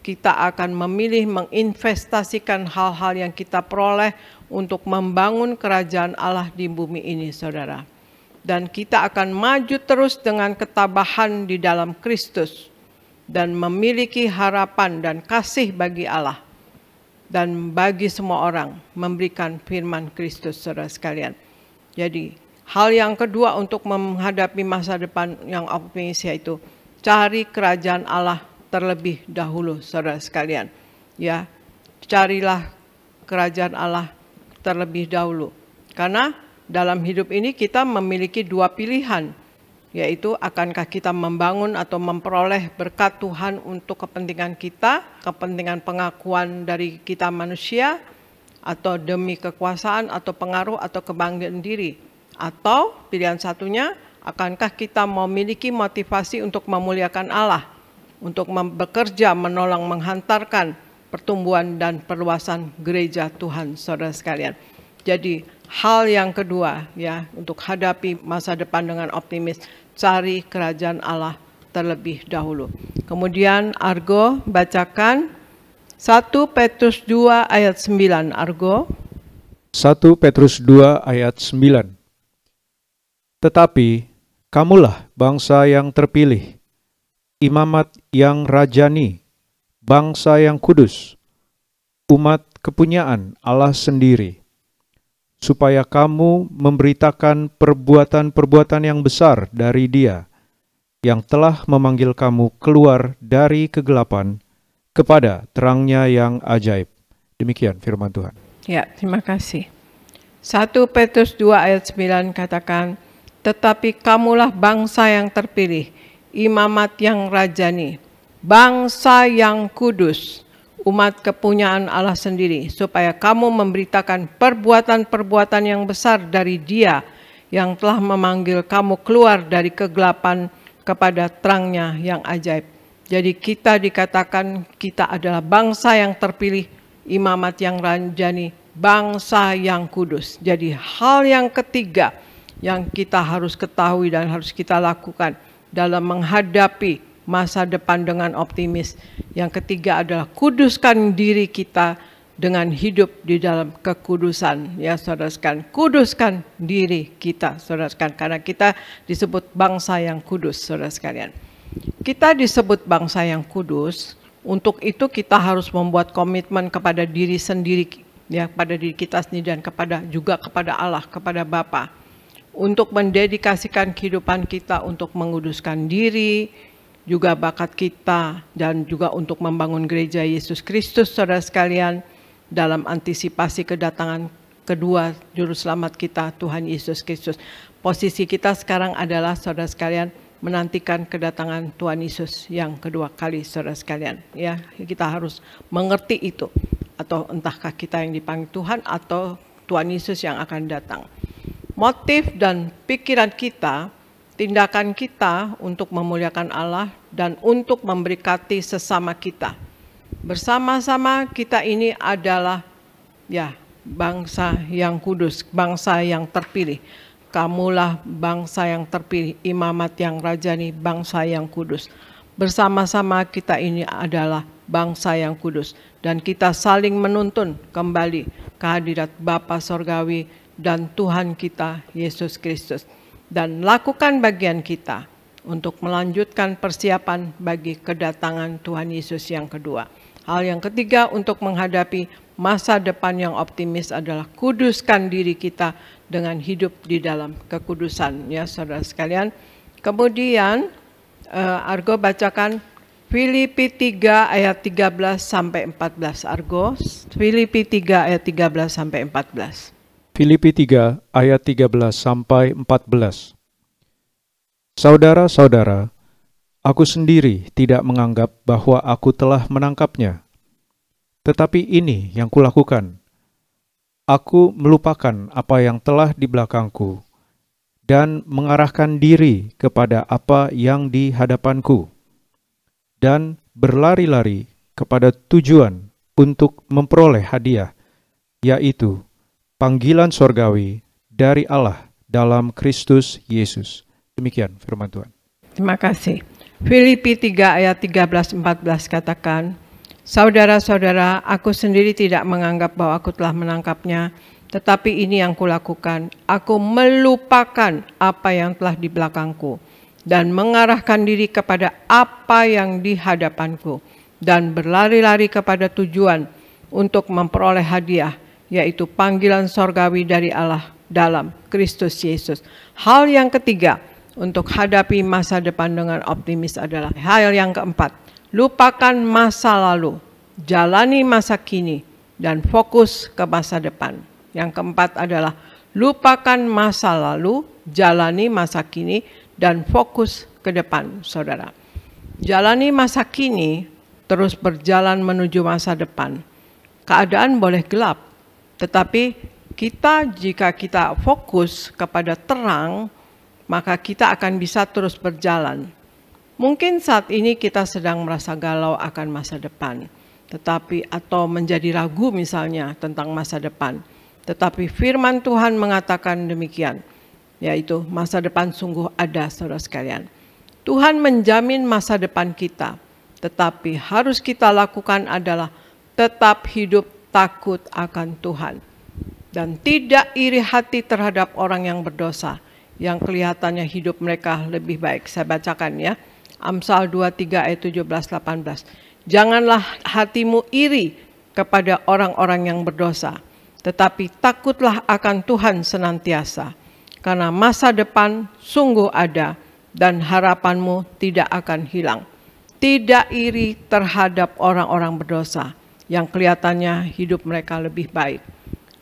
kita akan memilih menginvestasikan hal-hal yang kita peroleh untuk membangun kerajaan Allah di bumi ini, saudara. Dan kita akan maju terus dengan ketabahan di dalam Kristus dan memiliki harapan dan kasih bagi Allah. dan bagi semua orang memberikan firman Kristus, saudara sekalian. Jadi hal yang kedua untuk menghadapi masa depan yang optimis yaitu cari kerajaan Allah terlebih dahulu, saudara sekalian. Ya, carilah kerajaan Allah terlebih dahulu. Karena dalam hidup ini kita memiliki dua pilihan, yaitu akankah kita membangun atau memperoleh berkat Tuhan untuk kepentingan kita, kepentingan pengakuan dari kita manusia, atau demi kekuasaan atau pengaruh atau kebanggaan diri. Atau pilihan satunya, akankah kita memiliki motivasi untuk memuliakan Allah, untuk bekerja, menolong, menghantarkan pertumbuhan dan perluasan gereja Tuhan, saudara sekalian. Jadi hal yang kedua ya, untuk hadapi masa depan dengan optimis, cari kerajaan Allah terlebih dahulu. Kemudian Argo bacakan 1 Petrus 2 ayat 9, Argo. 1 Petrus 2 ayat 9. Tetapi kamulah bangsa yang terpilih, imamat yang rajani, bangsa yang kudus, umat kepunyaan Allah sendiri, supaya kamu memberitakan perbuatan-perbuatan yang besar dari Dia, yang telah memanggil kamu keluar dari kegelapan kepada terangnya yang ajaib. Demikian firman Tuhan. Ya, terima kasih. 1 Petrus 2 ayat 9 katakan, tetapi kamulah bangsa yang terpilih, imamat yang rajani, bangsa yang kudus, umat kepunyaan Allah sendiri, supaya kamu memberitakan perbuatan-perbuatan yang besar dari Dia yang telah memanggil kamu keluar dari kegelapan kepada terangnya yang ajaib. Jadi kita dikatakan kita adalah bangsa yang terpilih, imamat yang rajani, bangsa yang kudus. Jadi hal yang ketiga yang kita harus ketahui dan harus kita lakukan dalam menghadapi masa depan dengan optimis. Yang ketiga adalah kuduskan diri kita dengan hidup di dalam kekudusan. Ya saudara sekalian, kuduskan diri kita saudara sekalian, karena kita disebut bangsa yang kudus saudara sekalian. Kita disebut bangsa yang kudus, untuk itu kita harus membuat komitmen kepada diri sendiri, ya, pada diri kita sendiri dan juga kepada Allah, kepada Bapa, untuk mendedikasikan kehidupan kita untuk menguduskan diri, juga bakat kita, dan juga untuk membangun gereja Yesus Kristus, saudara sekalian, dalam antisipasi kedatangan kedua Juru Selamat kita, Tuhan Yesus Kristus. Posisi kita sekarang adalah, saudara sekalian, menantikan kedatangan Tuhan Yesus yang kedua kali, saudara sekalian. Ya, kita harus mengerti itu, atau entahkah kita yang dipanggil Tuhan atau Tuhan Yesus yang akan datang. Motif dan pikiran kita, tindakan kita untuk memuliakan Allah dan untuk memberkati sesama kita. Bersama-sama kita ini adalah ya bangsa yang kudus, bangsa yang terpilih. Kamulah bangsa yang terpilih, imamat yang rajani, bangsa yang kudus. Bersama-sama kita ini adalah bangsa yang kudus, dan kita saling menuntun kembali kehadirat Bapa Sorgawi dan Tuhan kita Yesus Kristus, dan lakukan bagian kita untuk melanjutkan persiapan bagi kedatangan Tuhan Yesus yang kedua. Hal yang ketiga untuk menghadapi masa depan yang optimis adalah kuduskan diri kita dengan hidup di dalam kekudusan, ya saudara sekalian. Kemudian Argo bacakan Filipi 3 ayat 13 sampai 14. Argo, Filipi 3 ayat 13 sampai 14. Filipi 3 ayat 13 sampai 14. Saudara-saudara, aku sendiri tidak menganggap bahwa aku telah menangkapnya. Tetapi ini yang kulakukan. Aku melupakan apa yang telah di belakangku dan mengarahkan diri kepada apa yang di hadapanku, dan berlari-lari kepada tujuan untuk memperoleh hadiah, yaitu panggilan sorgawi dari Allah dalam Kristus Yesus. Demikian firman Tuhan. Terima kasih. Filipi 3 ayat 13-14 katakan, saudara-saudara, aku sendiri tidak menganggap bahwa aku telah menangkapnya, tetapi ini yang kulakukan. Aku melupakan apa yang telah di belakangku dan mengarahkan diri kepada apa yang di hadapanku, dan berlari-lari kepada tujuan untuk memperoleh hadiah, yaitu panggilan sorgawi dari Allah dalam Kristus Yesus. Hal yang ketiga untuk hadapi masa depan dengan optimis adalah hal yang keempat. Lupakan masa lalu, jalani masa kini, dan fokus ke masa depan. Yang keempat adalah lupakan masa lalu, jalani masa kini, dan fokus ke depan, saudara. Jalani masa kini, terus berjalan menuju masa depan. Keadaan boleh gelap, tetapi jika kita fokus kepada terang, maka kita akan bisa terus berjalan. Mungkin saat ini kita sedang merasa galau akan masa depan, atau menjadi ragu misalnya tentang masa depan. Tetapi firman Tuhan mengatakan demikian, yaitu masa depan sungguh ada, saudara sekalian. Tuhan menjamin masa depan kita, tetapi harus kita lakukan adalah tetap hidup takut akan Tuhan. Dan tidak iri hati terhadap orang yang berdosa, yang kelihatannya hidup mereka lebih baik. Saya bacakan ya, Amsal 23 ayat 17-18. Janganlah hatimu iri kepada orang-orang yang berdosa, tetapi takutlah akan Tuhan senantiasa. Karena masa depan sungguh ada dan harapanmu tidak akan hilang. Tidak iri terhadap orang-orang berdosa yang kelihatannya hidup mereka lebih baik.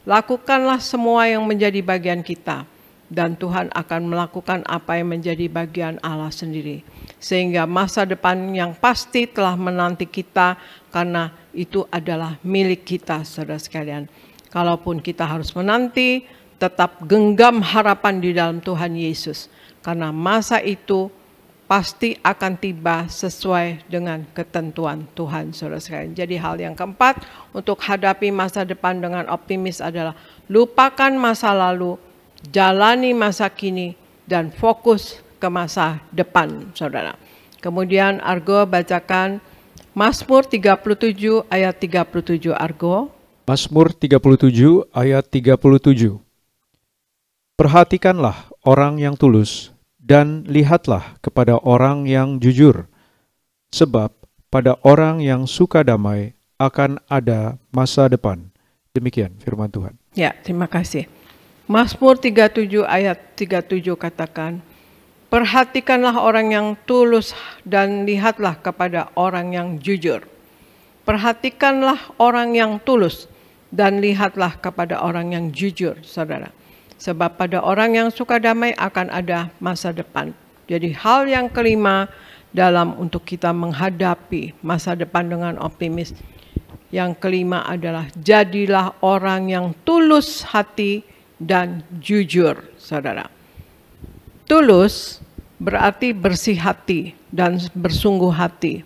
Lakukanlah semua yang menjadi bagian kita, dan Tuhan akan melakukan apa yang menjadi bagian Allah sendiri. Sehingga masa depan yang pasti telah menanti kita, karena itu adalah milik kita, saudara sekalian. Kalaupun kita harus menanti, tetap genggam harapan di dalam Tuhan Yesus. Karena masa itu pasti akan tiba sesuai dengan ketentuan Tuhan, saudara sekalian. Jadi hal yang keempat untuk hadapi masa depan dengan optimis adalah lupakan masa lalu, jalani masa kini, dan fokus ke masa depan, saudara. Kemudian Argo bacakan Mazmur 37 ayat 37, Argo. Mazmur 37 ayat 37. Perhatikanlah orang yang tulus, dan lihatlah kepada orang yang jujur, sebab pada orang yang suka damai akan ada masa depan. Demikian firman Tuhan. Ya, terima kasih. Mazmur 37 ayat 37 katakan, perhatikanlah orang yang tulus dan lihatlah kepada orang yang jujur. Perhatikanlah orang yang tulus dan lihatlah kepada orang yang jujur, saudara. Sebab pada orang yang suka damai akan ada masa depan. Jadi hal yang kelima dalam untuk kita menghadapi masa depan dengan optimis. Yang kelima adalah jadilah orang yang tulus hati dan jujur, saudara. Tulus berarti bersih hati dan bersungguh hati.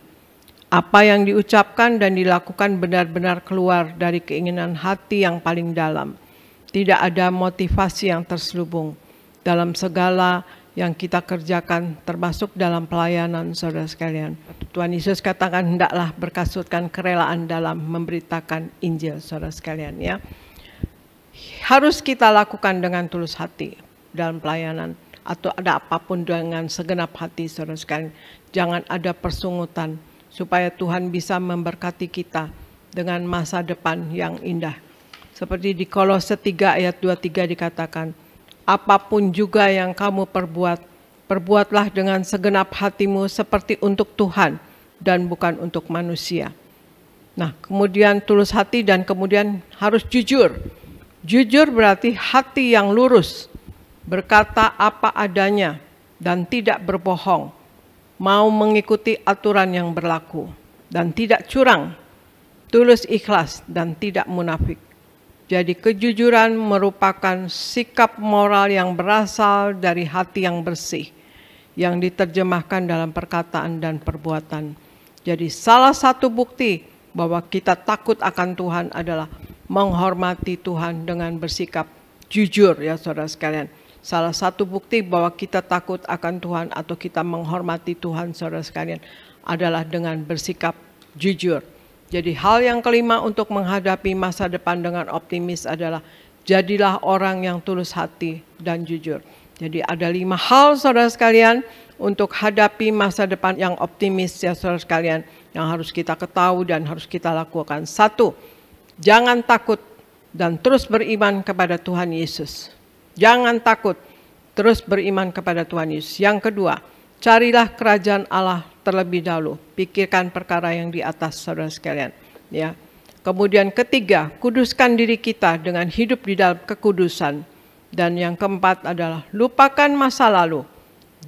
Apa yang diucapkan dan dilakukan benar-benar keluar dari keinginan hati yang paling dalam. Tidak ada motivasi yang terselubung dalam segala yang kita kerjakan, termasuk dalam pelayanan, saudara sekalian. Tuhan Yesus katakan hendaklah berkasutkan kerelaan dalam memberitakan Injil, saudara sekalian ya. Harus kita lakukan dengan tulus hati dalam pelayanan, atau ada apapun dengan segenap hati, saudara sekalian. Jangan ada persungutan, supaya Tuhan bisa memberkati kita dengan masa depan yang indah. Seperti di Kolose 3 ayat 23 dikatakan, apapun juga yang kamu perbuat, perbuatlah dengan segenap hatimu seperti untuk Tuhan dan bukan untuk manusia. Nah, kemudian tulus hati dan kemudian harus jujur. Jujur berarti hati yang lurus, berkata apa adanya dan tidak berbohong, mau mengikuti aturan yang berlaku dan tidak curang, tulus ikhlas dan tidak munafik. Jadi kejujuran merupakan sikap moral yang berasal dari hati yang bersih, yang diterjemahkan dalam perkataan dan perbuatan. Jadi salah satu bukti bahwa kita takut akan Tuhan adalah menghormati Tuhan dengan bersikap jujur, ya saudara sekalian. Salah satu bukti bahwa kita takut akan Tuhan atau kita menghormati Tuhan, saudara sekalian, adalah dengan bersikap jujur. Jadi hal yang kelima untuk menghadapi masa depan dengan optimis adalah jadilah orang yang tulus hati dan jujur. Jadi ada 5 hal, saudara sekalian, untuk hadapi masa depan yang optimis, ya saudara sekalian, yang harus kita ketahui dan harus kita lakukan. 1, Jangan takut dan terus beriman kepada Tuhan Yesus. Jangan takut, terus beriman kepada Tuhan Yesus. Yang kedua, carilah kerajaan Allah terlebih dahulu. Pikirkan perkara yang di atas, saudara sekalian. Ya. Kemudian ketiga, kuduskan diri kita dengan hidup di dalam kekudusan. Dan yang keempat adalah lupakan masa lalu,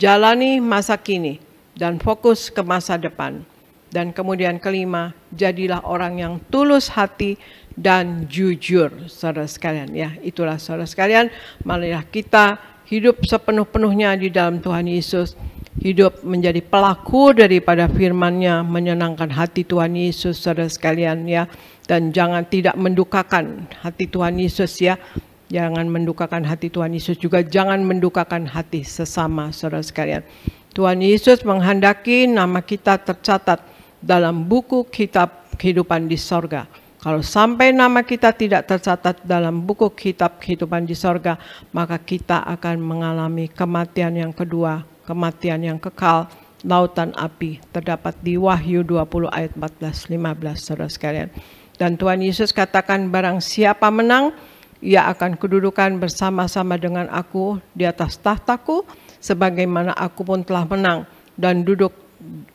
jalani masa kini, dan fokus ke masa depan. Dan kemudian kelima, jadilah orang yang tulus hati dan jujur, saudara sekalian. Ya, itulah saudara sekalian, marilah kita hidup sepenuh-penuhnya di dalam Tuhan Yesus. Hidup menjadi pelaku daripada firman-Nya, menyenangkan hati Tuhan Yesus, saudara sekalian ya. Dan jangan tidak mendukakan hati Tuhan Yesus ya. Jangan mendukakan hati Tuhan Yesus, juga jangan mendukakan hati sesama, saudara sekalian. Tuhan Yesus menghendaki nama kita tercatat dalam buku kitab kehidupan di sorga. Kalau sampai nama kita tidak tercatat dalam buku kitab kehidupan di sorga, maka kita akan mengalami kematian yang kedua, kematian yang kekal, lautan api, terdapat di Wahyu 20 ayat 14-15, saudara sekalian. Dan Tuhan Yesus katakan, barang siapa menang, ia akan kedudukan bersama-sama dengan aku di atas tahtaku, sebagaimana aku pun telah menang dan duduk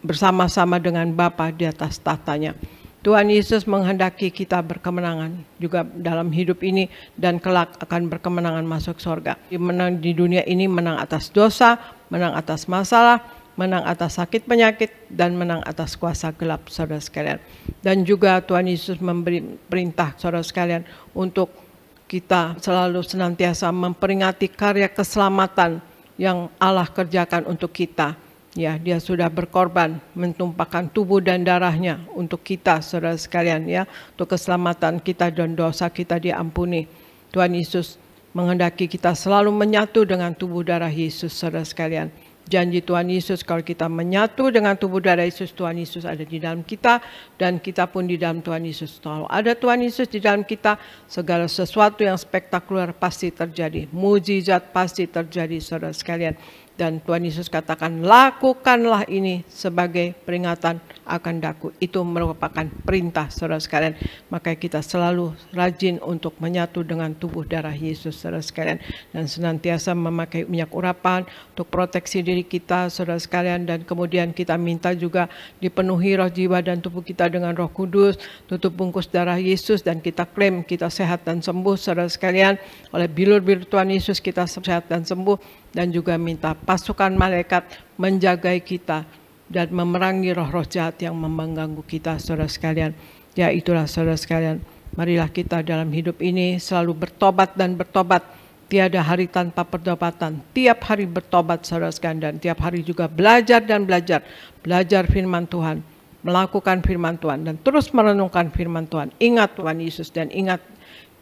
bersama-sama dengan Bapa di atas tahtanya. Tuhan Yesus menghendaki kita berkemenangan juga dalam hidup ini dan kelak akan berkemenangan masuk surga. Menang di dunia ini, menang atas dosa, menang atas masalah, menang atas sakit penyakit, dan menang atas kuasa gelap, saudara sekalian. Dan juga Tuhan Yesus memberi perintah, saudara sekalian, untuk kita selalu senantiasa memperingati karya keselamatan yang Allah kerjakan untuk kita. Ya, dia sudah berkorban, mentumpahkan tubuh dan darahnya untuk kita, saudara sekalian ya, untuk keselamatan kita dan dosa kita diampuni. Tuhan Yesus menghendaki kita selalu menyatu dengan tubuh darah Yesus, saudara sekalian. Janji Tuhan Yesus, kalau kita menyatu dengan tubuh darah Yesus, Tuhan Yesus ada di dalam kita dan kita pun di dalam Tuhan Yesus. Kalau ada Tuhan Yesus di dalam kita, segala sesuatu yang spektakuler pasti terjadi. Mujizat pasti terjadi, saudara sekalian. Dan Tuhan Yesus katakan, lakukanlah ini sebagai peringatan akan daku. Itu merupakan perintah, saudara sekalian. Maka kita selalu rajin untuk menyatu dengan tubuh darah Yesus, saudara sekalian. Dan senantiasa memakai minyak urapan untuk proteksi diri kita, saudara sekalian. Dan kemudian kita minta juga dipenuhi roh, jiwa, dan tubuh kita dengan Roh Kudus. Tutup bungkus darah Yesus dan kita klaim kita sehat dan sembuh, saudara sekalian. Oleh bilur-bilur Tuhan Yesus kita sehat dan sembuh. Dan juga minta pasukan malaikat menjagai kita dan memerangi roh-roh jahat yang mengganggu kita, saudara sekalian. Ya, itulah saudara sekalian, marilah kita dalam hidup ini selalu bertobat dan bertobat. Tiada hari tanpa pertobatan. Tiap hari bertobat, saudara sekalian, dan tiap hari juga belajar dan belajar. Belajar firman Tuhan, melakukan firman Tuhan, dan terus merenungkan firman Tuhan. Ingat Tuhan Yesus dan ingat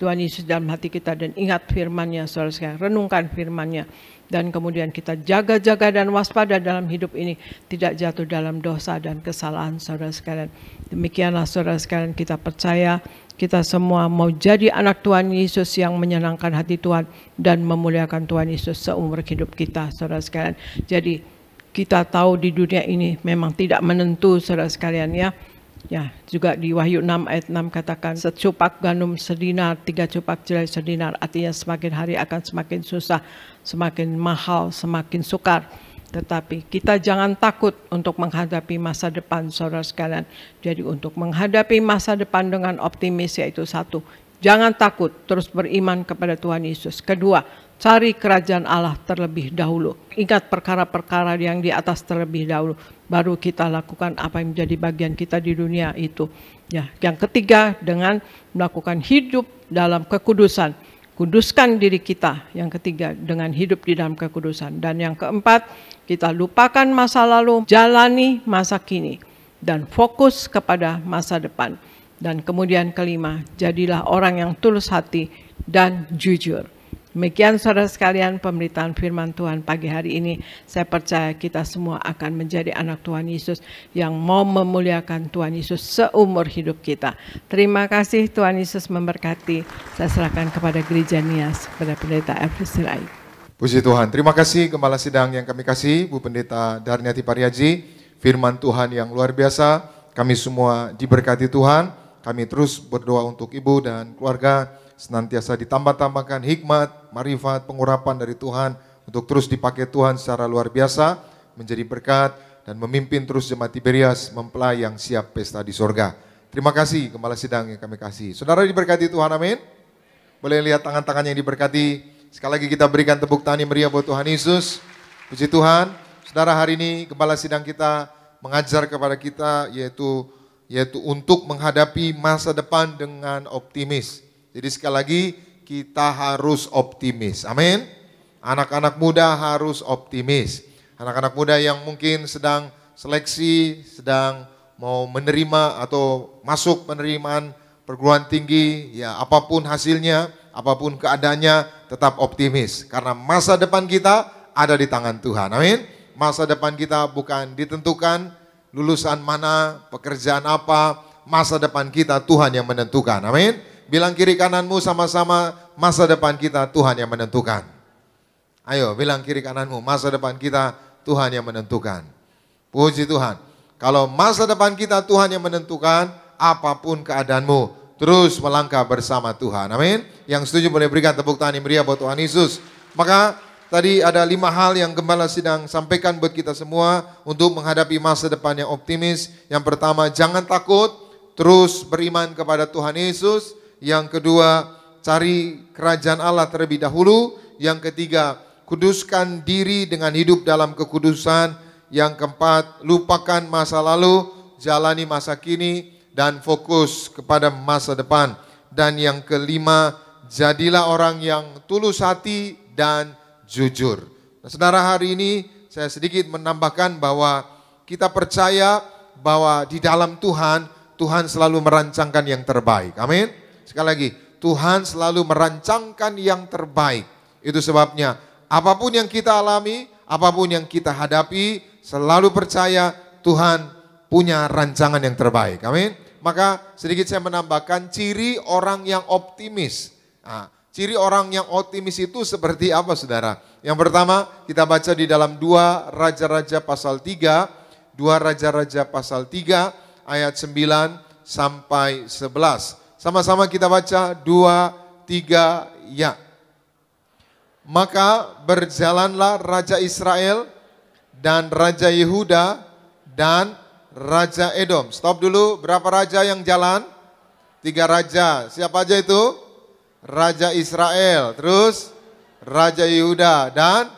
Tuhan Yesus dalam hati kita dan ingat firman-Nya, saudara sekalian. Renungkan firman-Nya. Dan kemudian kita jaga-jaga dan waspada dalam hidup ini, tidak jatuh dalam dosa dan kesalahan, saudara sekalian. Demikianlah saudara sekalian, kita percaya kita semua mau jadi anak Tuhan Yesus yang menyenangkan hati Tuhan dan memuliakan Tuhan Yesus seumur hidup kita, saudara sekalian. Jadi kita tahu di dunia ini memang tidak menentu, saudara sekalian ya. Ya, juga di Wahyu 6 ayat 6 katakan, secupak gandum sedinar, 3 cupak jelai sedinar. Artinya semakin hari akan semakin susah, semakin mahal, semakin sukar. Tetapi kita jangan takut untuk menghadapi masa depan, saudara sekalian. Jadi untuk menghadapi masa depan dengan optimis, yaitu satu, jangan takut, terus beriman kepada Tuhan Yesus. Kedua, cari kerajaan Allah terlebih dahulu. Ingat perkara-perkara yang di atas terlebih dahulu. Baru kita lakukan apa yang menjadi bagian kita di dunia itu. Ya, yang ketiga, dengan melakukan hidup dalam kekudusan. Kuduskan diri kita. Yang ketiga, dengan hidup di dalam kekudusan. Dan yang keempat, kita lupakan masa lalu, jalani masa kini. Dan fokus kepada masa depan. Dan kemudian kelima, jadilah orang yang tulus hati dan jujur. Demikian saudara sekalian pemberitaan firman Tuhan pagi hari ini. Saya percaya kita semua akan menjadi anak Tuhan Yesus yang mau memuliakan Tuhan Yesus seumur hidup kita. Terima kasih, Tuhan Yesus memberkati. Saya serahkan kepada Gereja Nias, kepada Pendeta Elvis Sirait. Puji Tuhan, terima kasih Gembala Sidang yang kami kasih, Bu Pendeta Darniati Pariaji. Firman Tuhan yang luar biasa, kami semua diberkati Tuhan. Kami terus berdoa untuk Ibu dan keluarga, senantiasa ditambah-tambahkan hikmat, marifat, pengurapan dari Tuhan, untuk terus dipakai Tuhan secara luar biasa, menjadi berkat, dan memimpin terus jemaat Tiberias mempelai yang siap pesta di sorga. Terima kasih Gembala Sidang yang kami kasih. Saudara diberkati Tuhan, amin. Boleh lihat tangan-tangan yang diberkati. Sekali lagi kita berikan tepuk tangan yang meriah buat Tuhan Yesus. Puji Tuhan. Saudara, hari ini Gembala Sidang kita mengajar kepada kita yaitu untuk menghadapi masa depan dengan optimis. Jadi sekali lagi kita harus optimis. Amin. Anak-anak muda harus optimis. Anak-anak muda yang mungkin sedang seleksi, sedang mau menerima atau masuk penerimaan perguruan tinggi, ya apapun hasilnya, apapun keadaannya, tetap optimis. Karena masa depan kita ada di tangan Tuhan, amin. Masa depan kita bukan ditentukan lulusan mana, pekerjaan apa, masa depan kita Tuhan yang menentukan, amin. Bilang kiri kananmu sama-sama, masa depan kita Tuhan yang menentukan. Ayo bilang kiri kananmu, masa depan kita Tuhan yang menentukan. Puji Tuhan. Kalau masa depan kita Tuhan yang menentukan, apapun keadaanmu, terus melangkah bersama Tuhan. Amin. Yang setuju boleh berikan tepuk tangan yang meriah buat Tuhan Yesus. Maka tadi ada 5 hal yang Gembala Sidang sampaikan buat kita semua untuk menghadapi masa depan yang optimis. Yang pertama, jangan takut, terus beriman kepada Tuhan Yesus. Yang kedua, cari kerajaan Allah terlebih dahulu. Yang ketiga, kuduskan diri dengan hidup dalam kekudusan. Yang keempat, lupakan masa lalu, jalani masa kini, dan fokus kepada masa depan. Dan yang kelima, jadilah orang yang tulus hati dan jujur. Nah, saudara, hari ini saya sedikit menambahkan bahwa kita percaya bahwa di dalam Tuhan, Tuhan selalu merancangkan yang terbaik. Amin. Sekali lagi, Tuhan selalu merancangkan yang terbaik. Itu sebabnya apapun yang kita alami, apapun yang kita hadapi, selalu percaya Tuhan punya rancangan yang terbaik. Amin. Maka sedikit saya menambahkan ciri orang yang optimis. Nah, ciri orang yang optimis itu seperti apa, saudara? Yang pertama kita baca di dalam 2 Raja-Raja pasal 3. 2 Raja-Raja pasal 3 ayat 9 sampai 11. Sama-sama kita baca 2, 3, ya. Maka berjalanlah Raja Israel dan Raja Yehuda dan Raja Edom. Stop dulu, berapa raja yang jalan? 3 raja. Siapa aja itu? Raja Israel, terus Raja Yehuda dan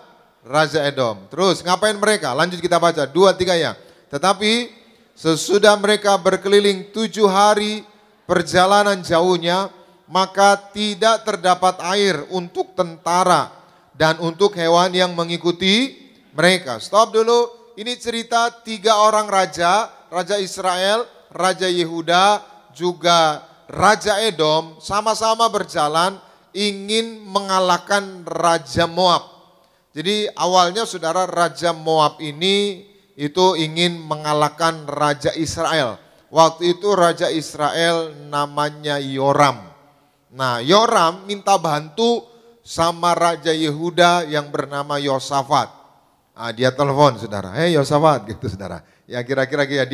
Raja Edom. Terus ngapain mereka? Lanjut kita baca 2, 3 ya. Tetapi sesudah mereka berkeliling 7 hari perjalanan jauhnya, maka tidak terdapat air untuk tentara dan untuk hewan yang mengikuti mereka. Stop dulu. Ini cerita 3 orang raja, Raja Israel, Raja Yehuda, juga Raja Edom, sama-sama berjalan ingin mengalahkan Raja Moab. Jadi awalnya saudara, Raja Moab ini itu ingin mengalahkan Raja Israel. Waktu itu Raja Israel namanya Yoram. Nah, Yoram minta bantu sama Raja Yehuda yang bernama Yosafat. Nah, dia telepon saudara, hei Yosafat gitu saudara. Ya kira-kira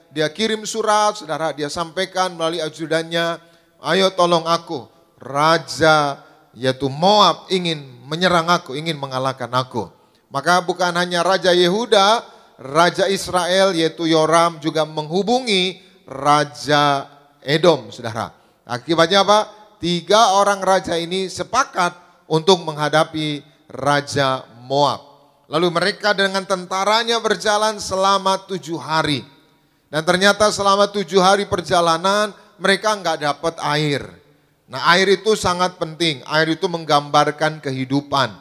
dia kirim surat saudara, dia sampaikan melalui ajudannya, ayo tolong aku, Raja yaitu Moab ingin menyerang aku, ingin mengalahkan aku. Maka bukan hanya Raja Yehuda, Raja Israel yaitu Yoram juga menghubungi Raja Edom saudara. Akibatnya apa? 3 orang raja ini sepakat untuk menghadapi Raja Moab. Lalu mereka dengan tentaranya berjalan selama 7 hari. Dan ternyata selama 7 hari perjalanan mereka nggak dapat air. Nah, air itu sangat penting. Air itu menggambarkan kehidupan.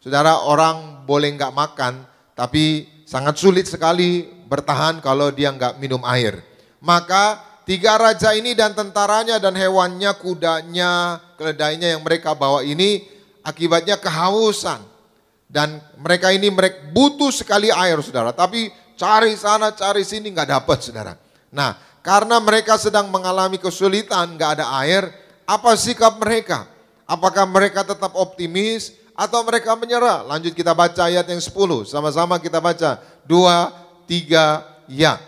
Saudara, orang boleh nggak makan, tapi sangat sulit sekali bertahan kalau dia nggak minum air. Maka 3 raja ini dan tentaranya dan hewannya, kudanya, keledainya yang mereka bawa ini akibatnya kehausan. Dan mereka butuh sekali air saudara, tapi cari sana cari sini nggak dapat saudara. Nah, karena mereka sedang mengalami kesulitan, nggak ada air, apa sikap mereka? Apakah mereka tetap optimis atau mereka menyerah? Lanjut kita baca ayat yang 10, sama-sama kita baca 2, 3, ya.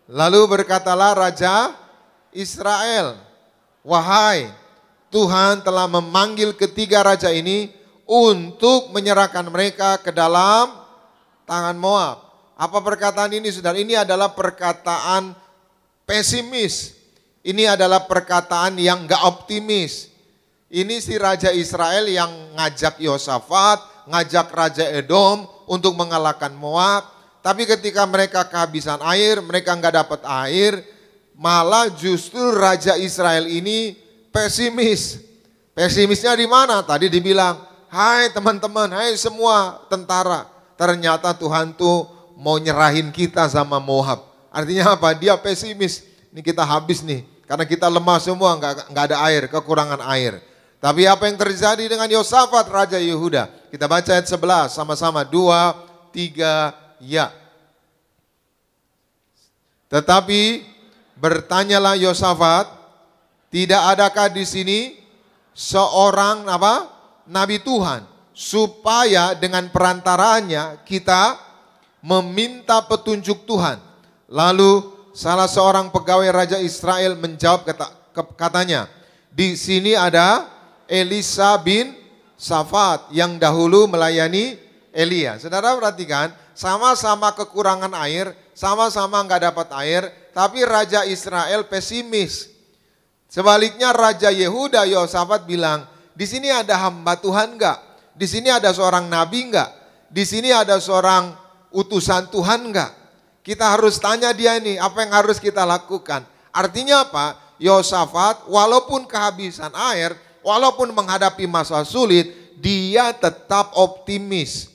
Lalu berkatalah Raja Israel, wahai Tuhan telah memanggil ketiga raja ini untuk menyerahkan mereka ke dalam tangan Moab. Apa perkataan ini, saudara? Ini adalah perkataan pesimis. Ini adalah perkataan yang gak optimis. Ini si Raja Israel yang ngajak Yosafat, ngajak Raja Edom untuk mengalahkan Moab. Tapi ketika mereka kehabisan air, mereka gak dapat air, malah justru Raja Israel ini pesimis. Pesimisnya di mana? Tadi dibilang, hai teman-teman, hai semua tentara. Ternyata Tuhan tuh mau nyerahin kita sama Moab. Artinya apa? Dia pesimis. Ini kita habis nih, karena kita lemah semua, nggak ada air, kekurangan air. Tapi apa yang terjadi dengan Yosafat, Raja Yehuda? Kita baca ayat 11, sama-sama, 2, 3, ya. Tetapi bertanyalah Yosafat, tidak adakah di sini seorang nabi Tuhan, supaya dengan perantaraannya kita meminta petunjuk Tuhan. Lalu salah seorang pegawai Raja Israel menjawab katanya, di sini ada Elisa bin Safat yang dahulu melayani Elia. Saudara perhatikan, sama-sama kekurangan air, sama-sama nggak dapat air, tapi Raja Israel pesimis. Sebaliknya Raja Yehuda, Yosafat bilang, di sini ada hamba Tuhan nggak? Di sini ada seorang nabi nggak? Di sini ada seorang utusan Tuhan nggak? Kita harus tanya dia ini, apa yang harus kita lakukan? Artinya apa? Yosafat walaupun kehabisan air, walaupun menghadapi masa sulit, dia tetap optimis.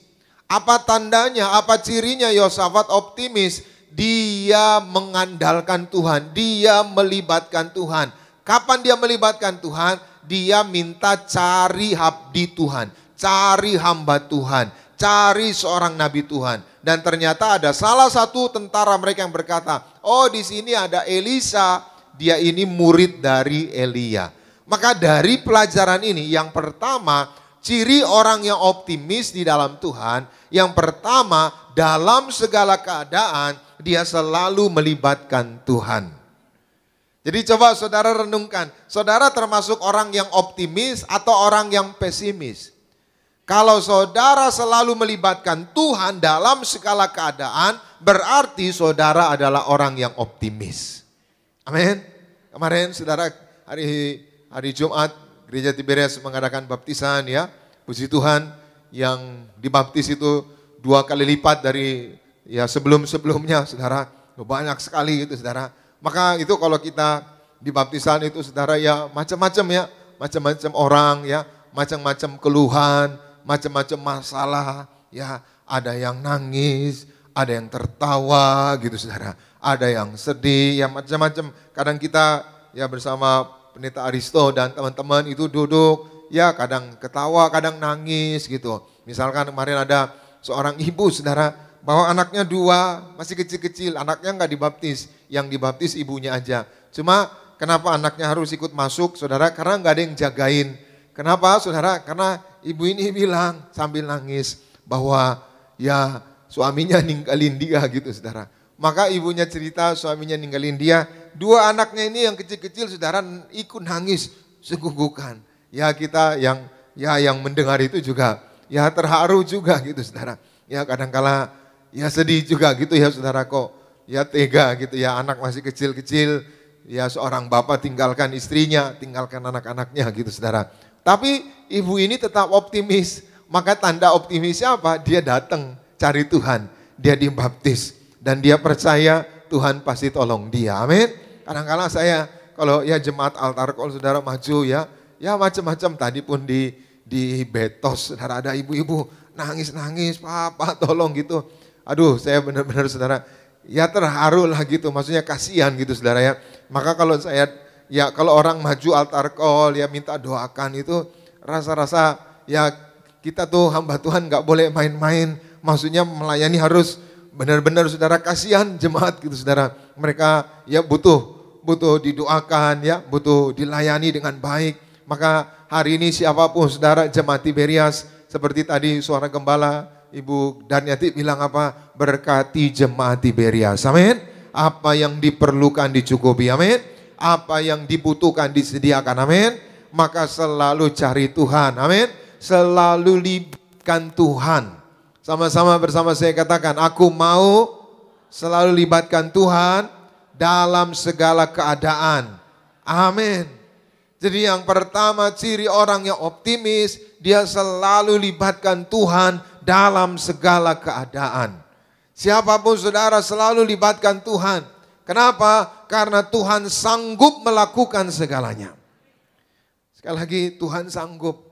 Apa tandanya, apa cirinya Yosafat optimis? Dia mengandalkan Tuhan, dia melibatkan Tuhan. Kapan dia melibatkan Tuhan? Dia minta cari abdi Tuhan, cari hamba Tuhan, cari seorang nabi Tuhan. Dan ternyata ada salah satu tentara mereka yang berkata, oh di sini ada Elisa, dia ini murid dari Elia. Maka dari pelajaran ini yang pertama, ciri orang yang optimis di dalam Tuhan, yang pertama dalam segala keadaan dia selalu melibatkan Tuhan. Jadi coba saudara renungkan, saudara termasuk orang yang optimis atau orang yang pesimis? Kalau saudara selalu melibatkan Tuhan dalam segala keadaan, berarti saudara adalah orang yang optimis. Amin. Kemarin saudara hari Jumat Gereja Tiberias mengadakan baptisan ya. Puji Tuhan, yang dibaptis itu 2 kali lipat dari ya sebelum-sebelumnya saudara. Banyak sekali itu saudara. Maka itu kalau kita di baptisan itu saudara ya macam-macam ya. Macam-macam orang ya, macam-macam keluhan, macam-macam masalah, ya ada yang nangis, ada yang tertawa gitu saudara, ada yang sedih, ya macam-macam. Kadang kita ya bersama Pendeta Aristo dan teman-teman itu duduk, ya kadang ketawa, kadang nangis gitu. Misalkan kemarin ada seorang ibu saudara, bawa anaknya 2, masih kecil-kecil, anaknya nggak dibaptis, yang dibaptis ibunya aja. Cuma kenapa anaknya harus ikut masuk saudara? Karena nggak ada yang jagain. Kenapa saudara? Karena ibu ini bilang sambil nangis bahwa ya suaminya ninggalin dia gitu saudara. Maka ibunya cerita suaminya ninggalin dia. 2 anaknya ini yang kecil-kecil saudara ikut nangis segugukan. Ya kita yang mendengar itu juga ya terharu juga gitu saudara. Ya kadangkala ya sedih juga gitu ya saudara, kok ya tega gitu ya, anak masih kecil-kecil. Ya seorang bapak tinggalkan istrinya, tinggalkan anak-anaknya gitu saudara. Tapi ibu ini tetap optimis. Maka tanda optimisnya apa? Dia datang cari Tuhan. Dia dibaptis. Dan dia percaya Tuhan pasti tolong dia. Amin. Kadang-kadang saya kalau ya jemaat altar call saudara maju ya. Ya macam-macam, tadi pun di Betos saudara ada ibu-ibu nangis-nangis, papa tolong gitu. Aduh saya benar-benar saudara ya terharu lah gitu. Maksudnya kasihan gitu saudara ya. Maka kalau saya ya kalau orang maju altar call ya minta doakan itu rasa-rasa ya kita tuh hamba Tuhan gak boleh main-main. Maksudnya melayani harus benar-benar saudara, kasihan jemaat gitu saudara. Mereka ya butuh didoakan ya, butuh dilayani dengan baik. Maka hari ini siapapun saudara jemaat Tiberias, seperti tadi suara gembala Ibu Daniati bilang apa? Berkati jemaat Tiberias. Amin. Apa yang diperlukan dicukupi. Amin. Apa yang dibutuhkan disediakan, amin. Maka selalu cari Tuhan, amin. Selalu libatkan Tuhan. Sama-sama bersama saya katakan, aku mau selalu libatkan Tuhan dalam segala keadaan. Amin. Jadi yang pertama, ciri orang yang optimis, dia selalu libatkan Tuhan dalam segala keadaan. Siapapun saudara selalu libatkan Tuhan. Kenapa? Karena Tuhan sanggup melakukan segalanya. Sekali lagi, Tuhan sanggup.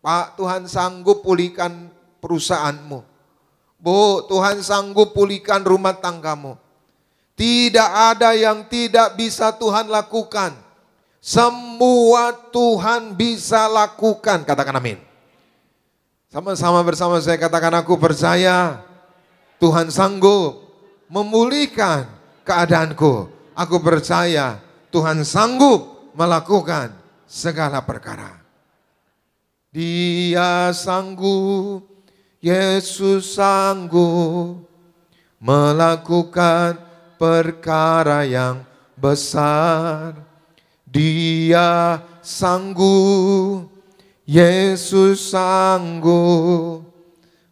Pak, Tuhan sanggup pulihkan perusahaanmu. Bu, Tuhan sanggup pulihkan rumah tanggamu. Tidak ada yang tidak bisa Tuhan lakukan. Semua Tuhan bisa lakukan. Katakan amin. Sama-sama bersama saya katakan, aku percaya Tuhan sanggup memulihkan keadaanku. Aku percaya Tuhan sanggup melakukan segala perkara. Dia sanggup, Yesus sanggup melakukan perkara yang besar. Dia sanggup, Yesus sanggup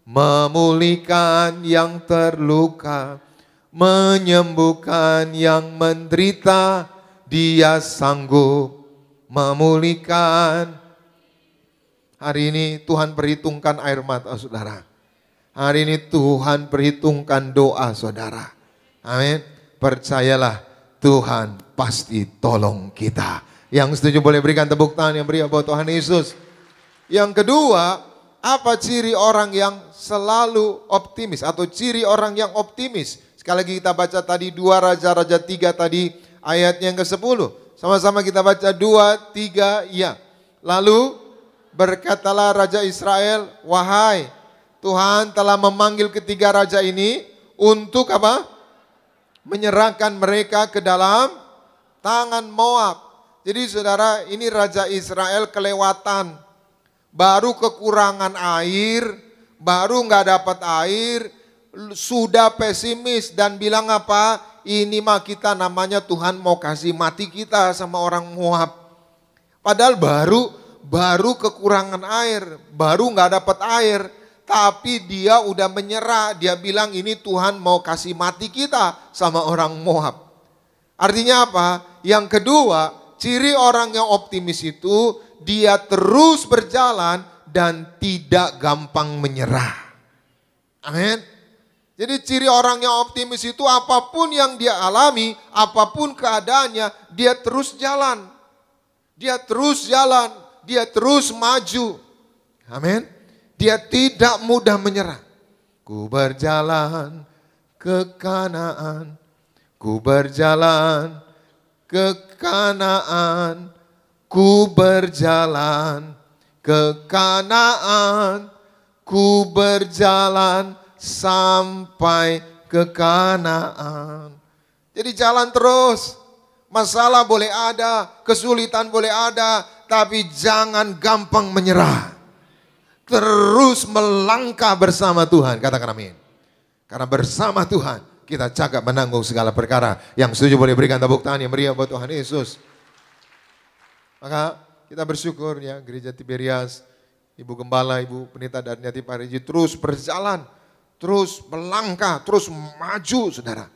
memulihkan yang terluka, menyembuhkan yang menderita. Dia sanggup memulihkan. Hari ini Tuhan perhitungkan air mata saudara. Hari ini Tuhan perhitungkan doa saudara. Amin. Percayalah, Tuhan pasti tolong kita. Yang setuju boleh berikan tepuk tangan yang meriah buat Tuhan Yesus. Yang kedua, apa ciri orang yang selalu optimis atau ciri orang yang optimis? Sekali lagi kita baca tadi 2 Raja-Raja 3 tadi ayatnya yang ke-10. Sama-sama kita baca 2, 3, ya. Lalu berkatalah Raja Israel, wahai Tuhan telah memanggil ketiga raja ini untuk apa? Menyerahkan mereka ke dalam tangan Moab. Jadi saudara, ini Raja Israel kelewatan. Baru kekurangan air, baru nggak dapat air, sudah pesimis dan bilang apa? Ini mah kita namanya Tuhan mau kasih mati kita sama orang Moab. Padahal baru kekurangan air, baru nggak dapat air, tapi dia udah menyerah. Dia bilang ini Tuhan mau kasih mati kita sama orang Moab. Artinya apa? Yang kedua, ciri orang yang optimis itu dia terus berjalan dan tidak gampang menyerah. Amin. Jadi ciri orang yang optimis itu apapun yang dia alami, apapun keadaannya, dia terus jalan. Dia terus jalan, dia terus maju. Amin. Dia tidak mudah menyerah. Ku berjalan ke Kanaan, ku berjalan ke Kanaan, ku berjalan ke Kanaan, ku berjalan sampai ke Kanaan. Jadi jalan terus. Masalah boleh ada, kesulitan boleh ada, tapi jangan gampang menyerah. Terus melangkah bersama Tuhan. Katakan amin. Karena bersama Tuhan kita cakap menanggung segala perkara. Yang setuju boleh berikan tepuk tangan yang meriah buat Tuhan Yesus. Maka kita bersyukur ya, Gereja Tiberias, Ibu Gembala, Ibu Pendeta Darniati Pariji terus berjalan, terus melangkah, terus maju saudara.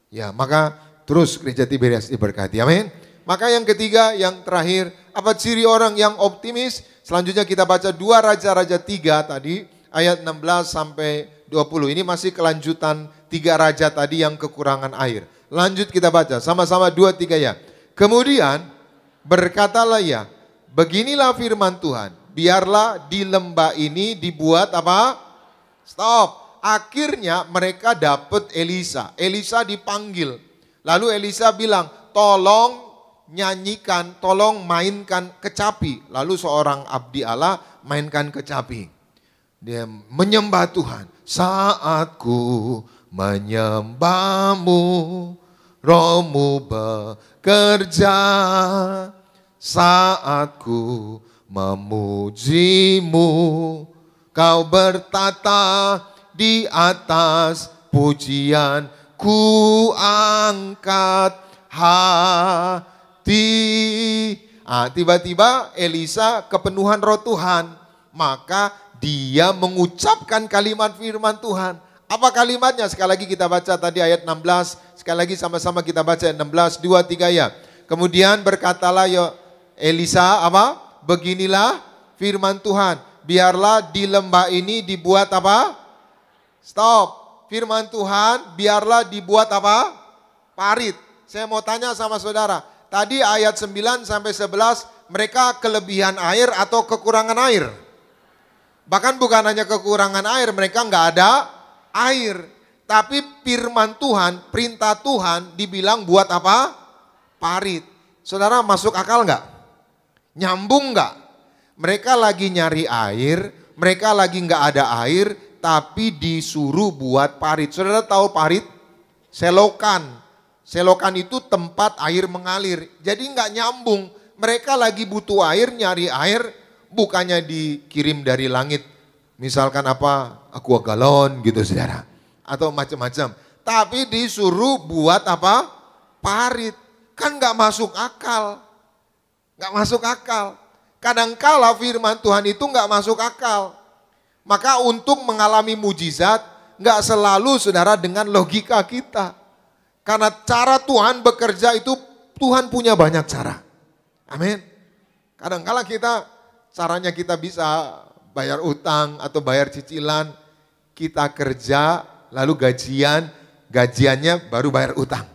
Ya, maka terus Gereja Tiberias diberkati. Amin. Maka yang ketiga, yang terakhir, apa ciri orang yang optimis? Selanjutnya kita baca 2 Raja-Raja 3 tadi, ayat 16 sampai 20. Ini masih kelanjutan 3 raja tadi yang kekurangan air. Lanjut kita baca, sama-sama 2, 3 ya. Kemudian berkatalah ya, beginilah firman Tuhan, biarlah di lembah ini dibuat apa? Stop. Akhirnya mereka dapat Elisa. Elisa dipanggil. Lalu Elisa bilang, tolong nyanyikan, tolong mainkan kecapi. Lalu seorang abdi Allah mainkan kecapi. Dia menyembah Tuhan. Saat ku menyembahmu, rohmu bekerja. Saat ku memujimu, kau bertata di atas pujian. Ku angkat hati Tiba-tiba Elisa kepenuhan roh Tuhan. Maka dia mengucapkan kalimat firman Tuhan. Apa kalimatnya? Sekali lagi kita baca tadi ayat 16. Sekali lagi sama-sama kita baca ayat 16, 2, 3 ya. Kemudian berkatalah Elisa apa? Beginilah firman Tuhan. Biarlah di lembah ini dibuat apa? Stop. Firman Tuhan biarlah dibuat apa? Parit. Saya mau tanya sama saudara. Tadi ayat 9 sampai 11 mereka kelebihan air atau kekurangan air? Bahkan bukan hanya kekurangan air, mereka nggak ada air. Tapi firman Tuhan, perintah Tuhan dibilang buat apa? Parit. Saudara masuk akal nggak? Nyambung nggak? Mereka lagi nyari air, mereka lagi nggak ada air, tapi disuruh buat parit. Saudara tahu parit? Selokan. Selokan itu tempat air mengalir. Jadi nggak nyambung. Mereka lagi butuh air, nyari air, bukannya dikirim dari langit. Misalkan apa? Aqua galon gitu saudara. Atau macam-macam. Tapi disuruh buat apa? Parit. Kan nggak masuk akal. Nggak masuk akal. Kadangkala firman Tuhan itu nggak masuk akal. Maka untuk mengalami mujizat nggak selalu saudara dengan logika kita. Karena cara Tuhan bekerja itu Tuhan punya banyak cara. Amin. Kadang-kala caranya kita bisa bayar utang atau bayar cicilan. Kita kerja lalu gajiannya baru bayar utang.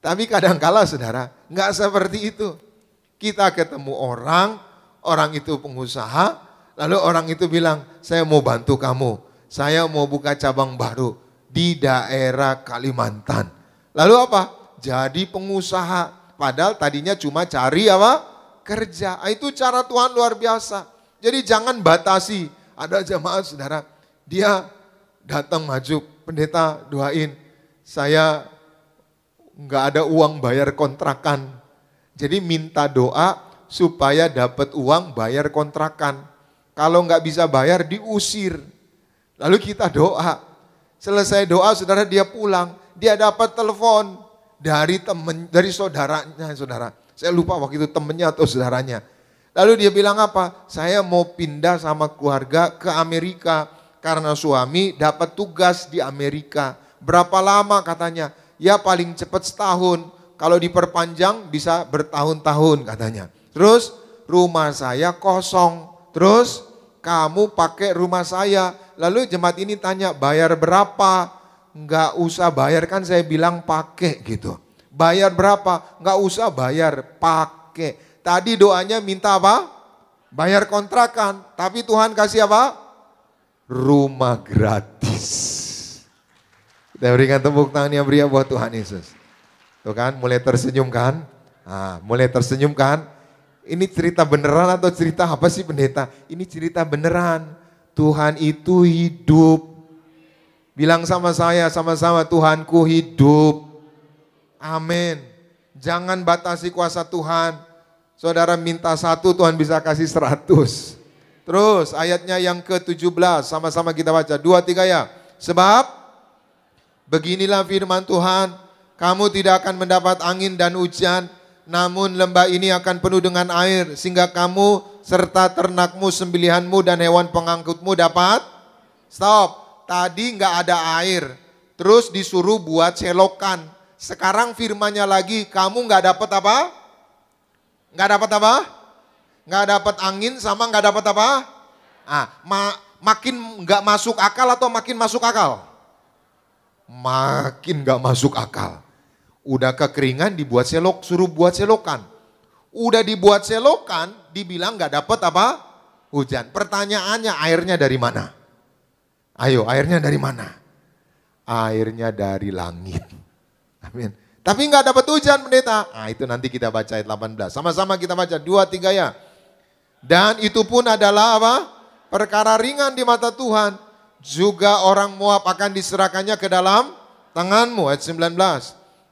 Tapi kadang-kala saudara nggak seperti itu. Kita ketemu orang itu pengusaha. Lalu orang itu bilang, saya mau bantu kamu, saya mau buka cabang baru di daerah Kalimantan. Lalu apa? Jadi pengusaha, padahal tadinya cuma cari apa? Kerja. Itu cara Tuhan luar biasa. Jadi jangan batasi. Ada jemaat saudara, dia datang maju, pendeta doain, saya nggak ada uang bayar kontrakan. Jadi minta doa supaya dapat uang bayar kontrakan. Kalau nggak bisa bayar diusir. Lalu kita doa. Selesai doa saudara dia pulang. Dia dapat telepon dari saudaranya saudara. Saya lupa waktu itu temennya atau saudaranya. Lalu dia bilang apa? Saya mau pindah sama keluarga ke Amerika. Karena suami dapat tugas di Amerika. Berapa lama katanya? Ya paling cepat setahun. Kalau diperpanjang bisa bertahun-tahun katanya. Terus rumah saya kosong. Terus kamu pakai rumah saya. Lalu jemaat ini tanya bayar berapa? Enggak usah bayar, kan saya bilang pakai gitu. Bayar berapa? Enggak usah bayar, pakai. Tadi doanya minta apa? Bayar kontrakan. Tapi Tuhan kasih apa? Rumah gratis. Kita berikan tepuk tangan yang meriah buat Tuhan Yesus. Tuh kan mulai tersenyum kan? Mulai tersenyum kan? Ini cerita beneran atau cerita apa sih pendeta? Ini cerita beneran. Tuhan itu hidup. Bilang sama saya, sama-sama Tuhanku hidup. Amin. Jangan batasi kuasa Tuhan. Saudara minta 1, Tuhan bisa kasih 100. Terus ayatnya yang ke-17, sama-sama kita baca. 2, 3 ya. Sebab beginilah firman Tuhan, kamu tidak akan mendapat angin dan hujan, namun lembah ini akan penuh dengan air, sehingga kamu serta ternakmu, sembelihanmu dan hewan pengangkutmu dapat. Stop, tadi nggak ada air, terus disuruh buat selokan. Sekarang firmannya lagi, kamu nggak dapat apa? Nggak dapat apa? Nggak dapat angin sama nggak dapat apa? Makin nggak masuk akal atau makin masuk akal? Makin nggak masuk akal. Udah kekeringan dibuat suruh buat selokan. Udah dibuat selokan, dibilang nggak dapat apa? Hujan. Pertanyaannya airnya dari mana? Ayo, airnya dari mana? Airnya dari langit. Amin. Tapi nggak dapat hujan pendeta. Itu nanti kita baca ayat 18. Sama-sama kita baca 2, 3 ya. Dan itu pun adalah apa? Perkara ringan di mata Tuhan. Juga orang Moab akan diserahkannya ke dalam tanganmu. Ayat 19.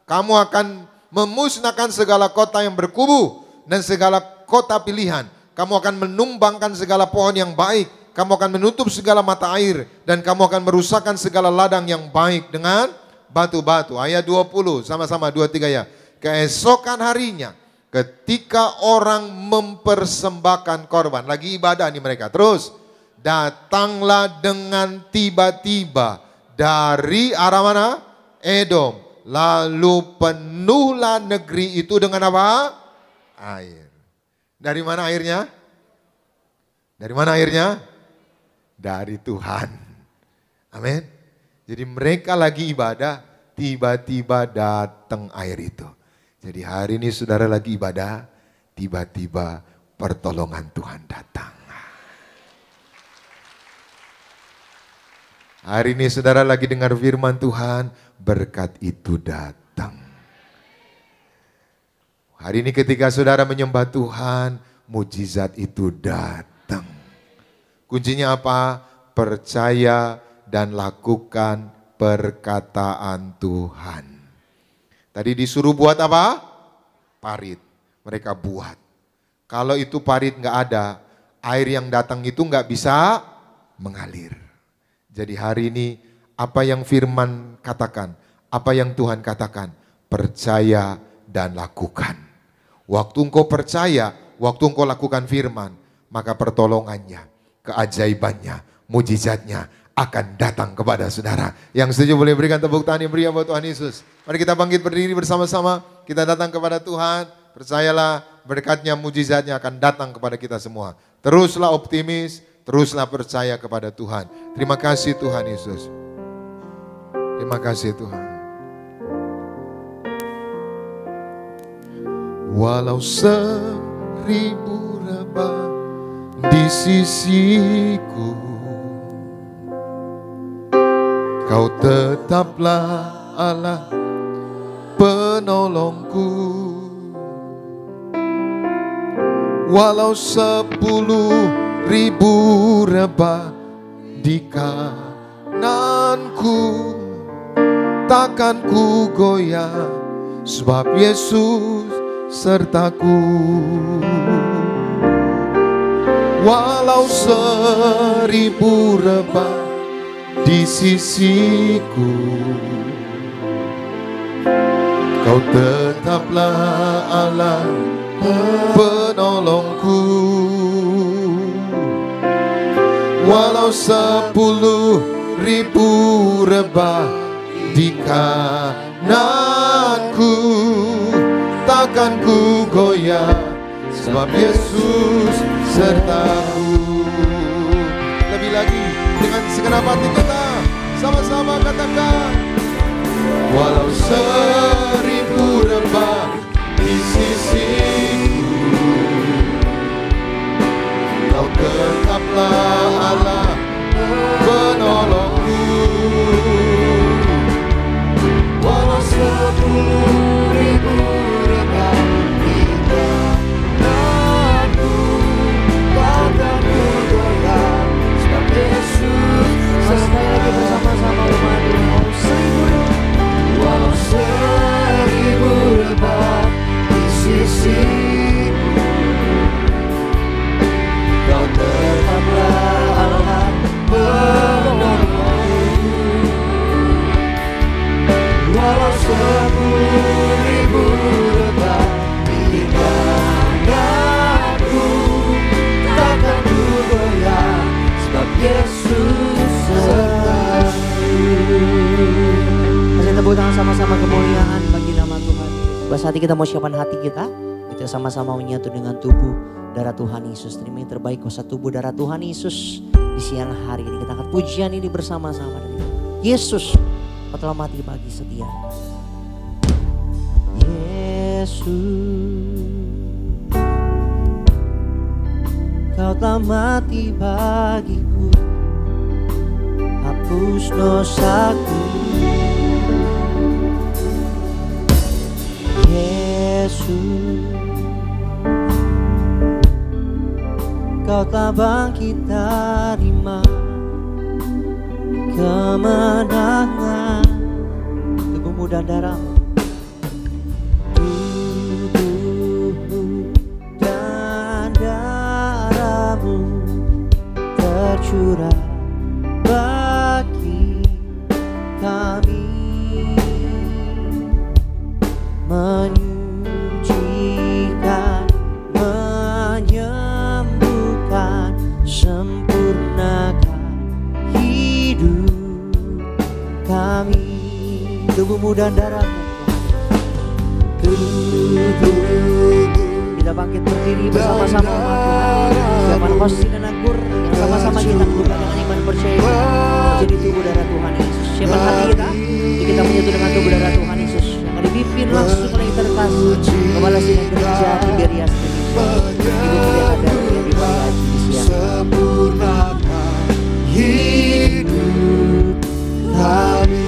Kamu akan memusnahkan segala kota yang berkubu dan segala kota pilihan. Kamu akan menumbangkan segala pohon yang baik. Kamu akan menutup segala mata air. Dan kamu akan merusakkan segala ladang yang baik dengan batu-batu. Ayat 20, sama-sama 2, 3 ya. Keesokan harinya ketika orang mempersembahkan korban, lagi ibadah nih mereka, terus datanglah dengan tiba-tiba dari arah mana? Edom. Lalu penuhlah negeri itu dengan apa? Air. Dari mana airnya? Dari mana airnya? Dari Tuhan. Amin. Jadi mereka lagi ibadah, tiba-tiba datang air itu. Jadi hari ini saudara lagi ibadah, tiba-tiba pertolongan Tuhan datang. Hari ini saudara lagi dengar firman Tuhan, berkat itu datang. Hari ini ketika saudara menyembah Tuhan, mujizat itu datang. Kuncinya apa? Percaya dan lakukan perkataan Tuhan. Tadi disuruh buat apa? Parit. Mereka buat. Kalau itu parit nggak ada, air yang datang itu nggak bisa mengalir. Jadi hari ini apa yang firman katakan, apa yang Tuhan katakan, percaya dan lakukan. Waktu engkau percaya, waktu engkau lakukan firman, maka pertolongannya, keajaibannya, mujizatnya akan datang kepada saudara. Yang setuju boleh berikan tepuk tangan yang meriah buat Tuhan Yesus. Mari kita bangkit berdiri bersama-sama, kita datang kepada Tuhan. Percayalah berkatnya, mujizatnya akan datang kepada kita semua. Teruslah optimis, teruslah percaya kepada Tuhan. Terima kasih Tuhan Yesus. Terima kasih Tuhan. Walau 1000 rebah di sisiku, Kau tetaplah Allah penolongku. Walau 10.000 rebah di kananku, takkan ku goyah, sebab Yesus sertaku. Walau 1000 rebah di sisiku, Kau tetaplah Allah penolongku. Walau 10.000 rebah di kananku, takkan ku goyah, sebab Yesus sertaku. Lebih lagi dengan segenap hati kita sama-sama katakan, walau 1000 rebah di sisiku, Kau tetaplah Allah penolongku. Walau 10.000 rebah di kananku, takkan ku goyah, sebab Yesus. Sekali lagi bersama-sama umat Tuhan. 1000 walau 1000 rebah di sisiku, Kau tetaplah Allah penolongku. Walau 10.000 rebah di kananku, takkan ku goyah, sebab Yesus sertaku. Kasih tepuk tangan sama-sama kemuliaan bagi nama Tuhan. Bahas hati kita mau siapkan hati kita. Kita sama-sama menyatu dengan tubuh darah Tuhan Yesus. Terima yang terbaik kuasa tubuh darah Tuhan Yesus. Di siang hari ini kita akan pujian ini bersama-sama dari Yesus. Kau telah mati bagi setia. Yesus, Kau telah mati bagiku, hapus dosaku. Yesus, Kau telah bangkit dari kemenangan. Tubuhmu dan darahmu, tubuhmu dan darahmu tercurah bagi kami, menyucikan kami, tubuhmu dan darahmu. Kita bangkit berdiri bersama-sama Tuhan. Siapkan hosti dan anggur yang sama-sama kita buka dengan iman percaya menjadi tubuh darah Tuhan Yesus. Siapkan hati kita, kita menyatu dengan tubuh darah Tuhan Yesus yang akan dipimpin langsung oleh yang terkasih Kepala Sidang Gereja Tiberias Ibu Pendeta Darni yang diberkati di siang. Sempurnakan hidup kami.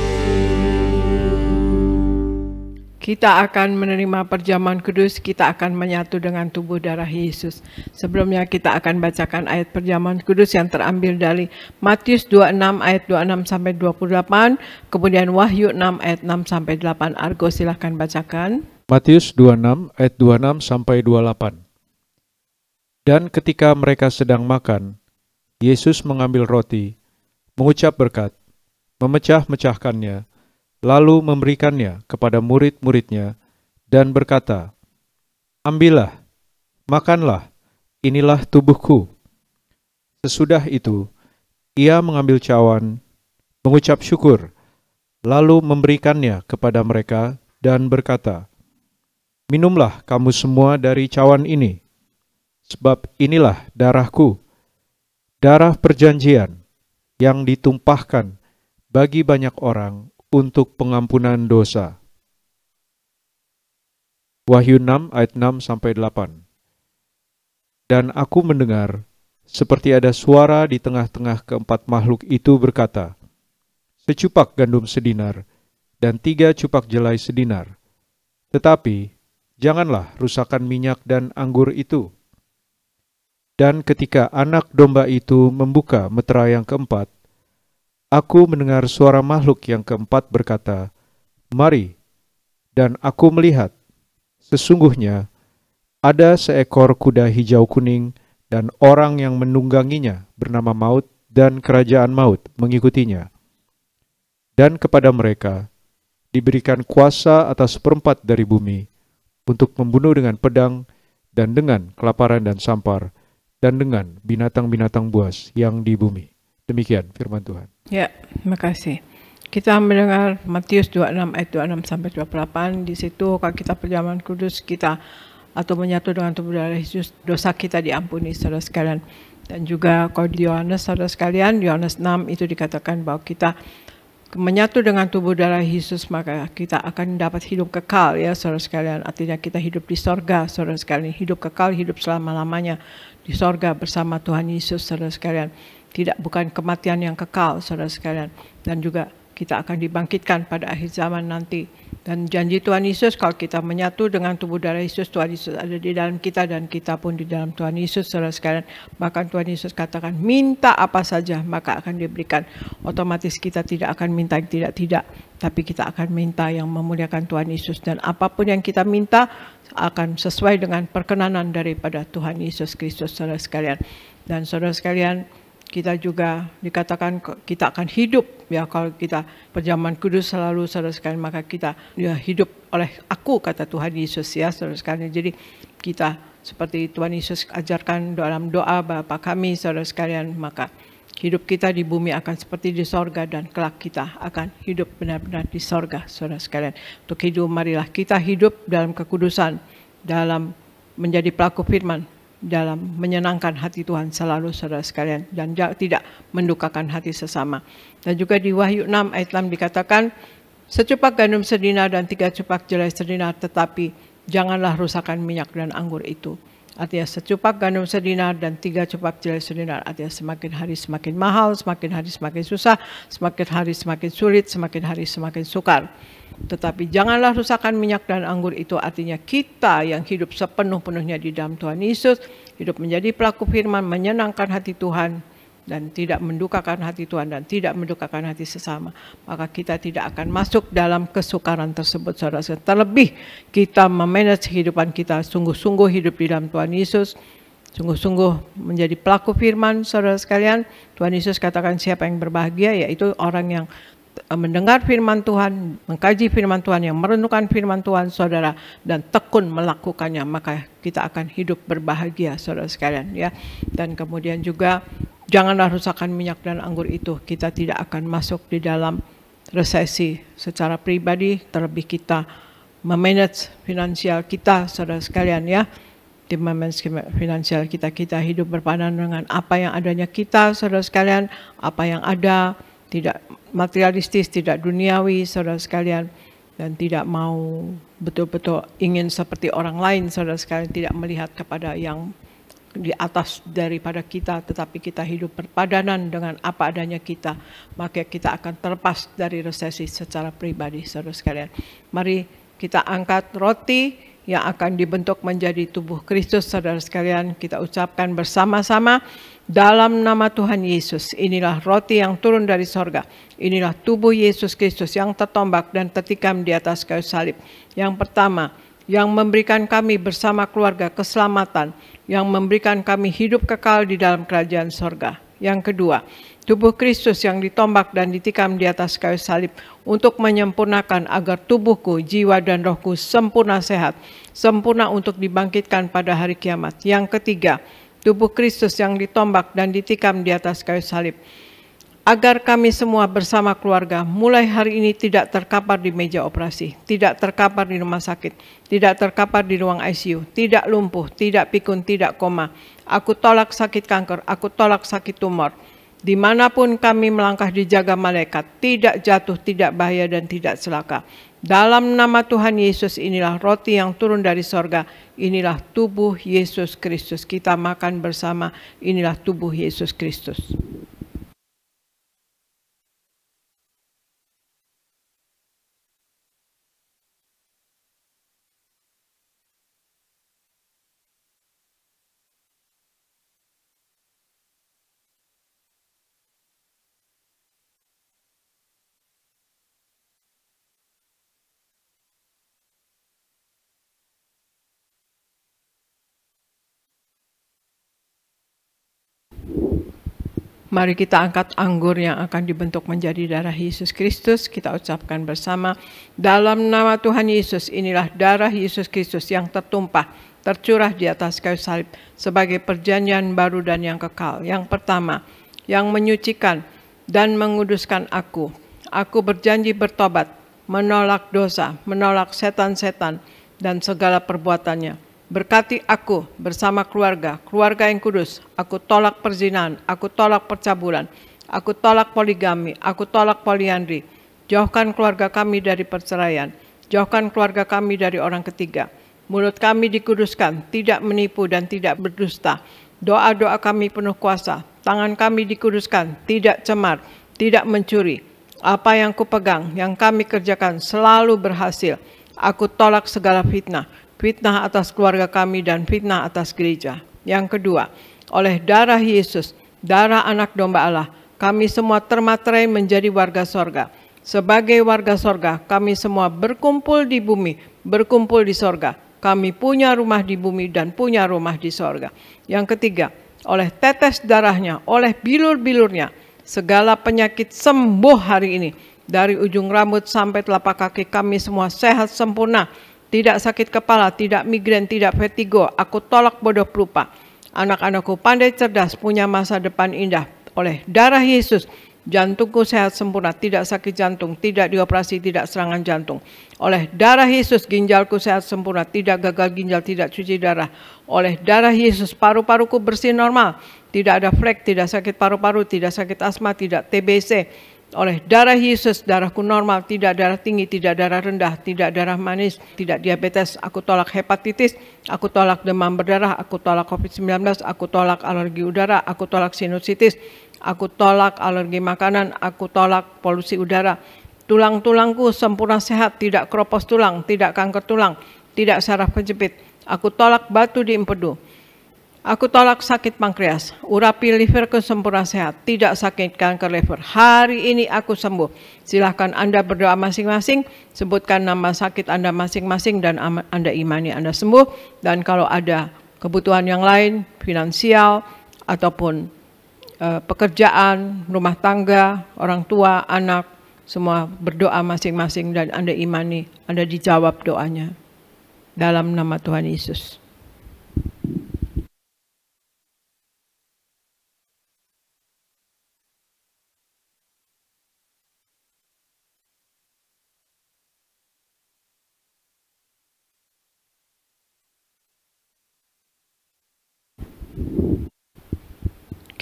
Kita akan menerima perjamuan kudus, kita akan menyatu dengan tubuh darah Yesus. Sebelumnya kita akan bacakan ayat perjamuan kudus yang terambil dari Matius 26 ayat 26 sampai 28, kemudian Wahyu 6 ayat 6 sampai 8. Argo silahkan bacakan. Matius 26 ayat 26 sampai 28. Dan ketika mereka sedang makan, Yesus mengambil roti, mengucap berkat, memecah-mecahkannya, lalu memberikannya kepada murid-muridnya dan berkata, "Ambillah, makanlah, inilah tubuhku." Sesudah itu, ia mengambil cawan, mengucap syukur, lalu memberikannya kepada mereka dan berkata, "Minumlah kamu semua dari cawan ini, sebab inilah darahku, darah perjanjian yang ditumpahkan bagi banyak orang untuk pengampunan dosa." Wahyu 6 ayat 6 sampai 8. Dan aku mendengar seperti ada suara di tengah-tengah keempat makhluk itu berkata, "Secupak gandum sedinar dan 3 cupak jelai sedinar. Tetapi janganlah rusakkan minyak dan anggur itu." Dan ketika anak domba itu membuka meterai yang keempat, aku mendengar suara makhluk yang keempat berkata, "Mari." Dan aku melihat, sesungguhnya ada seekor kuda hijau kuning dan orang yang menungganginya bernama Maut, dan kerajaan maut mengikutinya. Dan kepada mereka diberikan kuasa atas seperempat dari bumi untuk membunuh dengan pedang dan dengan kelaparan dan sampar dan dengan binatang-binatang buas yang di bumi. Demikian firman Tuhan. Ya, terima kasih. Kita mendengar Matius 26 ayat 26 sampai 28. Di situ kalau kita perjamuan kudus kita atau menyatu dengan tubuh darah Yesus, dosa kita diampuni saudara sekalian. Dan juga kalau di Yohanes saudara sekalian, Yohanes 6 itu dikatakan bahwa kita menyatu dengan tubuh darah Yesus maka kita akan dapat hidup kekal ya saudara sekalian. Artinya kita hidup di sorga saudara sekalian. Hidup kekal, hidup selama-lamanya di sorga bersama Tuhan Yesus saudara sekalian. Bukan kematian yang kekal saudara sekalian. Dan juga kita akan dibangkitkan pada akhir zaman nanti. Dan janji Tuhan Yesus kalau kita menyatu dengan tubuh darah Yesus, Tuhan Yesus ada di dalam kita dan kita pun di dalam Tuhan Yesus saudara sekalian. Bahkan Tuhan Yesus katakan minta apa saja maka akan diberikan. Otomatis kita tidak akan minta yang tidak-tidak, tapi kita akan minta yang memuliakan Tuhan Yesus. Dan apapun yang kita minta akan sesuai dengan perkenanan daripada Tuhan Yesus Kristus saudara sekalian. Dan saudara sekalian, kita juga dikatakan kita akan hidup ya kalau kita perjamuan kudus selalu saudara sekalian, maka kita ya, hidup oleh aku kata Tuhan Yesus ya saudara sekalian. Jadi kita seperti Tuhan Yesus ajarkan dalam doa Bapa kami saudara sekalian, maka hidup kita di bumi akan seperti di sorga dan kelak kita akan hidup benar-benar di sorga saudara sekalian. Untuk hidup marilah kita hidup dalam kekudusan, dalam menjadi pelaku firman, dalam menyenangkan hati Tuhan selalu saudara sekalian, dan tidak mendukakan hati sesama. Dan juga di Wahyu 6 ayat 6 dikatakan, "Secupak gandum sedinar dan 3 cupak jelai sedinar, tetapi janganlah rusakkan minyak dan anggur itu." Artinya secupak gandum sedinar dan 3 cupak jelai sedinar, artinya semakin hari semakin mahal, semakin hari semakin susah, semakin hari semakin sulit, semakin hari semakin sukar. Tetapi janganlah rusakkan minyak dan anggur itu, artinya kita yang hidup sepenuh-penuhnya di dalam Tuhan Yesus, hidup menjadi pelaku firman, menyenangkan hati Tuhan, dan tidak mendukakan hati Tuhan, dan tidak mendukakan hati sesama. Maka kita tidak akan masuk dalam kesukaran tersebut, saudara. Terlebih kita memanage kehidupan kita, sungguh-sungguh hidup di dalam Tuhan Yesus, sungguh-sungguh menjadi pelaku firman, saudara sekalian. Tuhan Yesus katakan siapa yang berbahagia, yaitu orang yang mendengar firman Tuhan, mengkaji firman Tuhan, yang merenungkan firman Tuhan saudara, dan tekun melakukannya, maka kita akan hidup berbahagia saudara sekalian ya. Dan kemudian juga janganlah rusakkan minyak dan anggur itu, kita tidak akan masuk di dalam resesi secara pribadi, terlebih kita memanage finansial kita, saudara sekalian ya. Di memanage finansial kita hidup berpadan dengan apa yang adanya kita, saudara sekalian, apa yang ada, tidak materialistis, tidak duniawi, saudara sekalian, dan tidak mau betul-betul ingin seperti orang lain, saudara sekalian, tidak melihat kepada yang di atas daripada kita, tetapi kita hidup berpadanan dengan apa adanya kita, maka kita akan terlepas dari resesi secara pribadi, saudara sekalian. Mari kita angkat roti yang akan dibentuk menjadi tubuh Kristus, saudara sekalian. Kita ucapkan bersama-sama dalam nama Tuhan Yesus. Inilah roti yang turun dari sorga. Inilah tubuh Yesus Kristus yang tertombak dan tertikam di atas kayu salib. Yang pertama, yang memberikan kami bersama keluarga keselamatan, yang memberikan kami hidup kekal di dalam kerajaan sorga. Yang kedua, tubuh Kristus yang ditombak dan ditikam di atas kayu salib untuk menyempurnakan agar tubuhku, jiwa dan rohku sempurna sehat, sempurna untuk dibangkitkan pada hari kiamat. Yang ketiga, tubuh Kristus yang ditombak dan ditikam di atas kayu salib agar kami semua bersama keluarga mulai hari ini tidak terkapar di meja operasi, tidak terkapar di rumah sakit, tidak terkapar di ruang ICU, tidak lumpuh, tidak pikun, tidak koma. Aku tolak sakit kanker, aku tolak sakit tumor. Dimanapun kami melangkah dijaga malaikat, tidak jatuh, tidak bahaya, dan tidak celaka. Dalam nama Tuhan Yesus, inilah roti yang turun dari sorga, inilah tubuh Yesus Kristus. Kita makan bersama, inilah tubuh Yesus Kristus. Mari kita angkat anggur yang akan dibentuk menjadi darah Yesus Kristus. Kita ucapkan bersama, dalam nama Tuhan Yesus, inilah darah Yesus Kristus yang tertumpah, tercurah di atas kayu salib sebagai perjanjian baru dan yang kekal. Yang pertama, yang menyucikan dan menguduskan aku. Aku berjanji bertobat, menolak dosa, menolak setan-setan dan segala perbuatannya. Berkati aku bersama keluarga, keluarga yang kudus. Aku tolak perzinahan, aku tolak percabulan, aku tolak poligami, aku tolak poliandri. Jauhkan keluarga kami dari perceraian, jauhkan keluarga kami dari orang ketiga. Mulut kami dikuduskan, tidak menipu dan tidak berdusta. Doa-doa kami penuh kuasa, tangan kami dikuduskan, tidak cemar, tidak mencuri. Apa yang kupegang, yang kami kerjakan selalu berhasil. Aku tolak segala fitnah, fitnah atas keluarga kami dan fitnah atas gereja. Yang kedua, oleh darah Yesus, darah anak domba Allah, kami semua termaterai menjadi warga sorga. Sebagai warga sorga, kami semua berkumpul di bumi, berkumpul di sorga. Kami punya rumah di bumi dan punya rumah di sorga. Yang ketiga, oleh tetes darahnya, oleh bilur-bilurnya, segala penyakit sembuh hari ini. Dari ujung rambut sampai telapak kaki kami semua sehat sempurna. Tidak sakit kepala, tidak migrain, tidak vertigo. Aku tolak bodoh pelupa. Anak-anakku pandai cerdas, punya masa depan indah. Oleh darah Yesus, jantungku sehat sempurna, tidak sakit jantung, tidak dioperasi, tidak serangan jantung. Oleh darah Yesus, ginjalku sehat sempurna, tidak gagal ginjal, tidak cuci darah. Oleh darah Yesus, paru-paruku bersih normal, tidak ada flek, tidak sakit paru-paru, tidak sakit asma, tidak TBC. Oleh darah Yesus, darahku normal, tidak darah tinggi, tidak darah rendah, tidak darah manis, tidak diabetes. Aku tolak hepatitis, aku tolak demam berdarah, aku tolak COVID-19, aku tolak alergi udara, aku tolak sinusitis, aku tolak alergi makanan, aku tolak polusi udara. Tulang-tulangku sempurna sehat, tidak keropos tulang, tidak kanker tulang, tidak saraf kejepit. Aku tolak batu di empedu. Aku tolak sakit pankreas, urapi liverku sempurna sehat, tidak sakit kanker liver. Hari ini aku sembuh. Silahkan Anda berdoa masing-masing, sebutkan nama sakit Anda masing-masing dan Anda imani Anda sembuh. Dan kalau ada kebutuhan yang lain, finansial, ataupun pekerjaan, rumah tangga, orang tua, anak, semua berdoa masing-masing dan Anda imani, Anda dijawab doanya. Dalam nama Tuhan Yesus.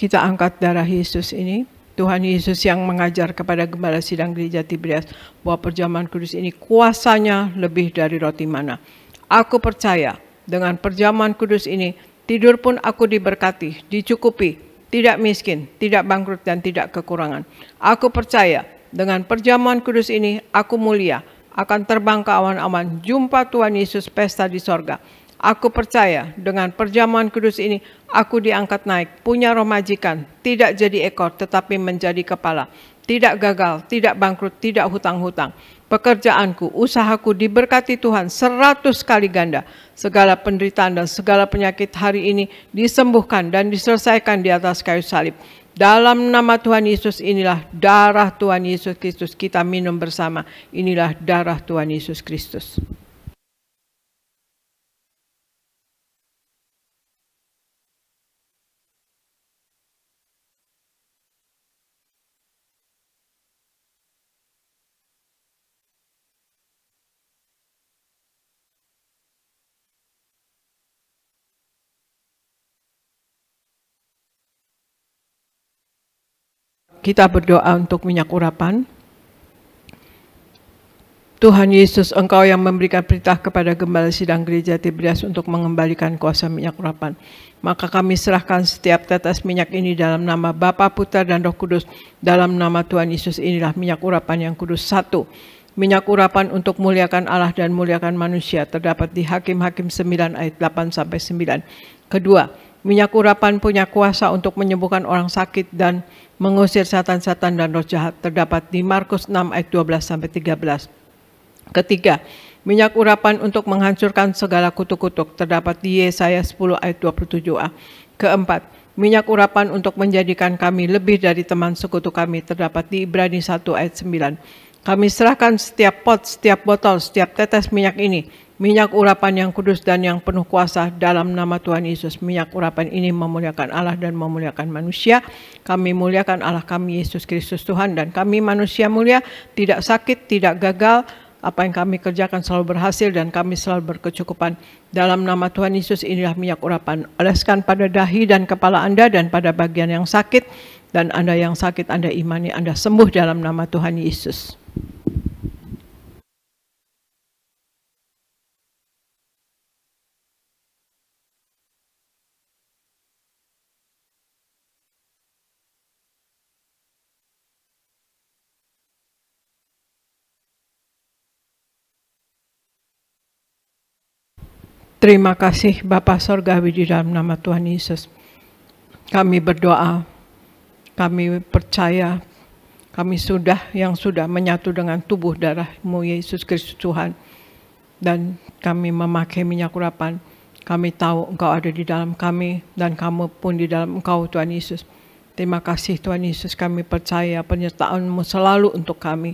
Kita angkat darah Yesus ini. Tuhan Yesus yang mengajar kepada Gembala Sidang Gereja Tiberias bahwa perjamuan kudus ini kuasanya lebih dari roti mana. Aku percaya dengan perjamuan kudus ini, tidur pun aku diberkati, dicukupi, tidak miskin, tidak bangkrut, dan tidak kekurangan. Aku percaya dengan perjamuan kudus ini, aku mulia, akan terbang ke awan-awan, jumpa Tuhan Yesus pesta di sorga. Aku percaya dengan perjamuan kudus ini, aku diangkat naik, punya roh majikan, tidak jadi ekor tetapi menjadi kepala, tidak gagal, tidak bangkrut, tidak hutang-hutang. Pekerjaanku, usahaku diberkati Tuhan 100 kali ganda. Segala penderitaan dan segala penyakit hari ini disembuhkan dan diselesaikan di atas kayu salib. Dalam nama Tuhan Yesus inilah darah Tuhan Yesus Kristus, kita minum bersama. Inilah darah Tuhan Yesus Kristus. Kita berdoa untuk minyak urapan. Tuhan Yesus, Engkau yang memberikan perintah kepada Gembala Sidang Gereja Tiberias untuk mengembalikan kuasa minyak urapan. Maka kami serahkan setiap tetes minyak ini dalam nama Bapa, Putra, dan Roh Kudus. Dalam nama Tuhan Yesus inilah minyak urapan yang kudus. 1. Minyak urapan untuk muliakan Allah dan muliakan manusia terdapat di Hakim-Hakim 9 ayat 8-9. Kedua, minyak urapan punya kuasa untuk menyembuhkan orang sakit dan mengusir setan-setan dan roh jahat terdapat di Markus 6 ayat 12-13. Ketiga, minyak urapan untuk menghancurkan segala kutuk-kutuk terdapat di Yesaya 10 ayat 27a. Keempat, minyak urapan untuk menjadikan kami lebih dari teman sekutu kami terdapat di Ibrani 1 ayat 9. Kami serahkan setiap pot, setiap botol, setiap tetes minyak ini, minyak urapan yang kudus dan yang penuh kuasa dalam nama Tuhan Yesus. Minyak urapan ini memuliakan Allah dan memuliakan manusia. Kami muliakan Allah kami Yesus Kristus Tuhan, dan kami manusia mulia, tidak sakit, tidak gagal. Apa yang kami kerjakan selalu berhasil dan kami selalu berkecukupan. Dalam nama Tuhan Yesus inilah minyak urapan. Oleskan pada dahi dan kepala Anda dan pada bagian yang sakit. Dan Anda yang sakit, Anda imani, Anda sembuh dalam nama Tuhan Yesus. Terima kasih Bapa Sorgawi di dalam nama Tuhan Yesus. Kami berdoa, kami percaya, kami yang sudah menyatu dengan tubuh darah-Mu Yesus Kristus Tuhan. Dan kami memakai minyak urapan. Kami tahu Engkau ada di dalam kami dan kamu pun di dalam Engkau Tuhan Yesus. Terima kasih Tuhan Yesus, kami percaya penyertaan-Mu selalu untuk kami.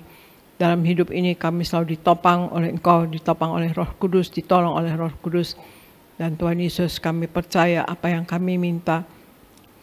Dalam hidup ini kami selalu ditopang oleh Engkau, ditopang oleh Roh Kudus, ditolong oleh Roh Kudus. Dan Tuhan Yesus, kami percaya apa yang kami minta,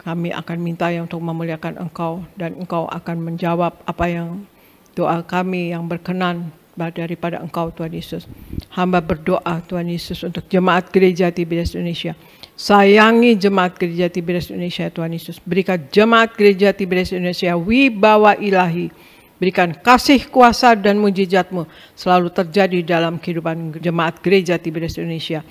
kami akan minta yang untuk memuliakan Engkau. Dan Engkau akan menjawab apa yang doa kami yang berkenan daripada Engkau Tuhan Yesus. Hamba berdoa Tuhan Yesus untuk jemaat gereja Tiberias Indonesia. Sayangi jemaat gereja Tiberias Indonesia Tuhan Yesus. Berikan jemaat gereja Tiberias Indonesia wibawa ilahi. Berikan kasih, kuasa, dan mujizat-Mu selalu terjadi dalam kehidupan jemaat gereja Tiberias Indonesia.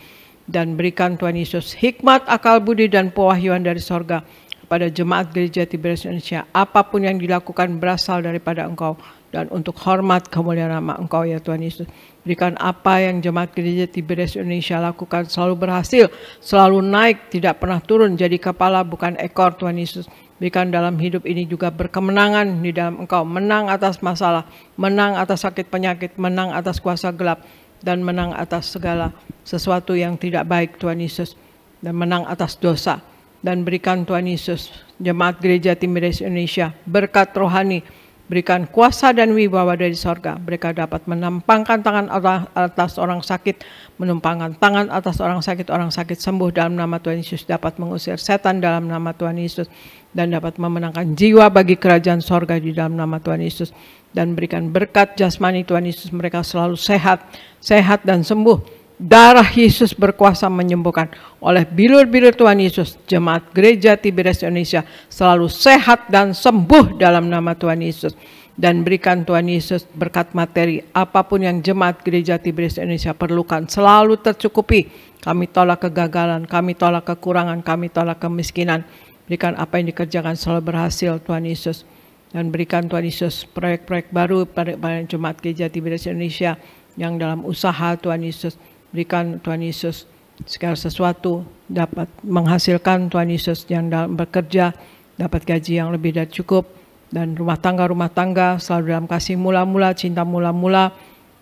Dan berikan Tuhan Yesus hikmat, akal budi, dan pewahyuan dari sorga kepada jemaat gereja Tiberias Indonesia. Apapun yang dilakukan berasal daripada Engkau dan untuk hormat kemuliaan nama Engkau ya Tuhan Yesus. Berikan apa yang jemaat gereja Tiberias Indonesia lakukan selalu berhasil, selalu naik, tidak pernah turun, jadi kepala bukan ekor Tuhan Yesus. Berikan dalam hidup ini juga berkemenangan di dalam Engkau, menang atas masalah, menang atas sakit penyakit, menang atas kuasa gelap, dan menang atas segala sesuatu yang tidak baik Tuhan Yesus, dan menang atas dosa. Dan berikan Tuhan Yesus jemaat gereja Tiberias Indonesia berkat rohani, berikan kuasa dan wibawa dari sorga. Mereka dapat menampangkan tangan atas orang sakit, menumpangkan tangan atas orang sakit sembuh dalam nama Tuhan Yesus, dapat mengusir setan dalam nama Tuhan Yesus, dan dapat memenangkan jiwa bagi kerajaan sorga di dalam nama Tuhan Yesus. Dan berikan berkat jasmani Tuhan Yesus, mereka selalu sehat dan sembuh. Darah Yesus berkuasa menyembuhkan. Oleh bilur-bilur Tuhan Yesus, jemaat gereja Tiberias Indonesia selalu sehat dan sembuh dalam nama Tuhan Yesus. Dan berikan Tuhan Yesus berkat materi, apapun yang jemaat gereja Tiberias Indonesia perlukan selalu tercukupi. Kami tolak kegagalan, kami tolak kekurangan, kami tolak kemiskinan. Berikan apa yang dikerjakan selalu berhasil Tuhan Yesus. Dan berikan Tuhan Yesus proyek-proyek baru pada jemaat gereja Tiberias Indonesia yang dalam usaha Tuhan Yesus. Berikan Tuhan Yesus segala sesuatu dapat menghasilkan Tuhan Yesus yang dalam bekerja dapat gaji yang lebih dari cukup, dan rumah tangga selalu dalam kasih mula-mula, cinta mula-mula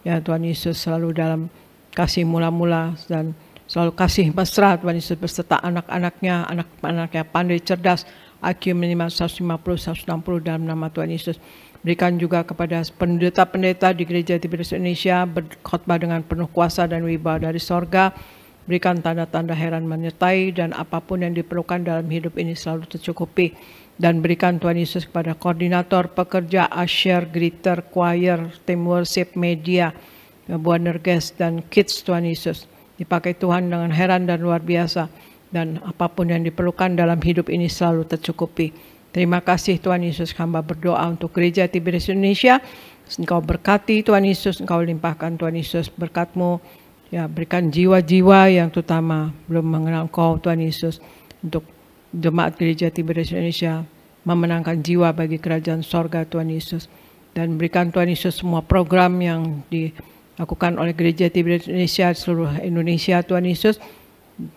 ya Tuhan Yesus, selalu dalam kasih mula-mula dan selalu kasih mesra Tuhan Yesus beserta anak-anaknya, anak-anaknya pandai cerdas, IQ minimal 150-160 dalam nama Tuhan Yesus. Berikan juga kepada pendeta-pendeta di gereja Tiberias Indonesia berkhotbah dengan penuh kuasa dan wibawa dari sorga. Berikan tanda-tanda heran menyertai dan apapun yang diperlukan dalam hidup ini selalu tercukupi. Dan berikan Tuhan Yesus kepada koordinator, pekerja, usher, greeter, choir, tim worship, media, Buaner Guest dan kids Tuhan Yesus. Dipakai Tuhan dengan heran dan luar biasa. Dan apapun yang diperlukan dalam hidup ini selalu tercukupi. Terima kasih Tuhan Yesus, hamba berdoa untuk gereja Tiberias Indonesia. Engkau berkati Tuhan Yesus, Engkau limpahkan Tuhan Yesus berkat-Mu. Ya, berikan jiwa-jiwa yang terutama belum mengenal Engkau Tuhan Yesus. Untuk jemaat gereja Tiberias Indonesia memenangkan jiwa bagi kerajaan sorga Tuhan Yesus. Dan berikan Tuhan Yesus semua program yang dilakukan oleh gereja Tiberias Indonesia seluruh Indonesia Tuhan Yesus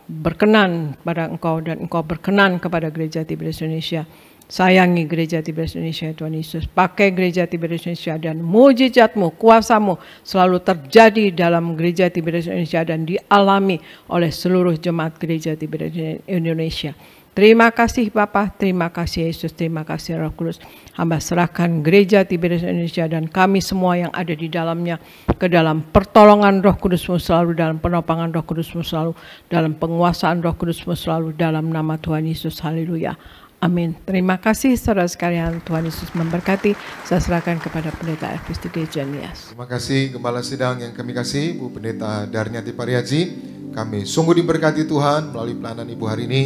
berkenan pada Engkau dan Engkau berkenan kepada gereja Tiberias Indonesia. Sayangi gereja Tiberias Indonesia Tuhan Yesus. Pakai gereja Tiberias Indonesia dan mujizat-Mu, kuasa-Mu selalu terjadi dalam gereja Tiberias Indonesia dan dialami oleh seluruh jemaat gereja Tiberias Indonesia. Terima kasih Bapa, terima kasih Yesus, terima kasih Roh Kudus. Hamba serahkan gereja Tiberias Indonesia dan kami semua yang ada di dalamnya ke dalam pertolongan Roh Kudus-Mu selalu, dalam penopangan Roh Kudus-Mu selalu, dalam penguasaan Roh Kudus-Mu selalu, dalam nama Tuhan Yesus. Haleluya. Amin. Terima kasih saudara sekalian, Tuhan Yesus memberkati. Saya serahkan kepada Pendeta Elvis Janias. Terima kasih Gembala Sidang yang kami kasih, Bu Pendeta Darniati Pariaji. Kami sungguh diberkati Tuhan melalui pelayanan Ibu hari ini,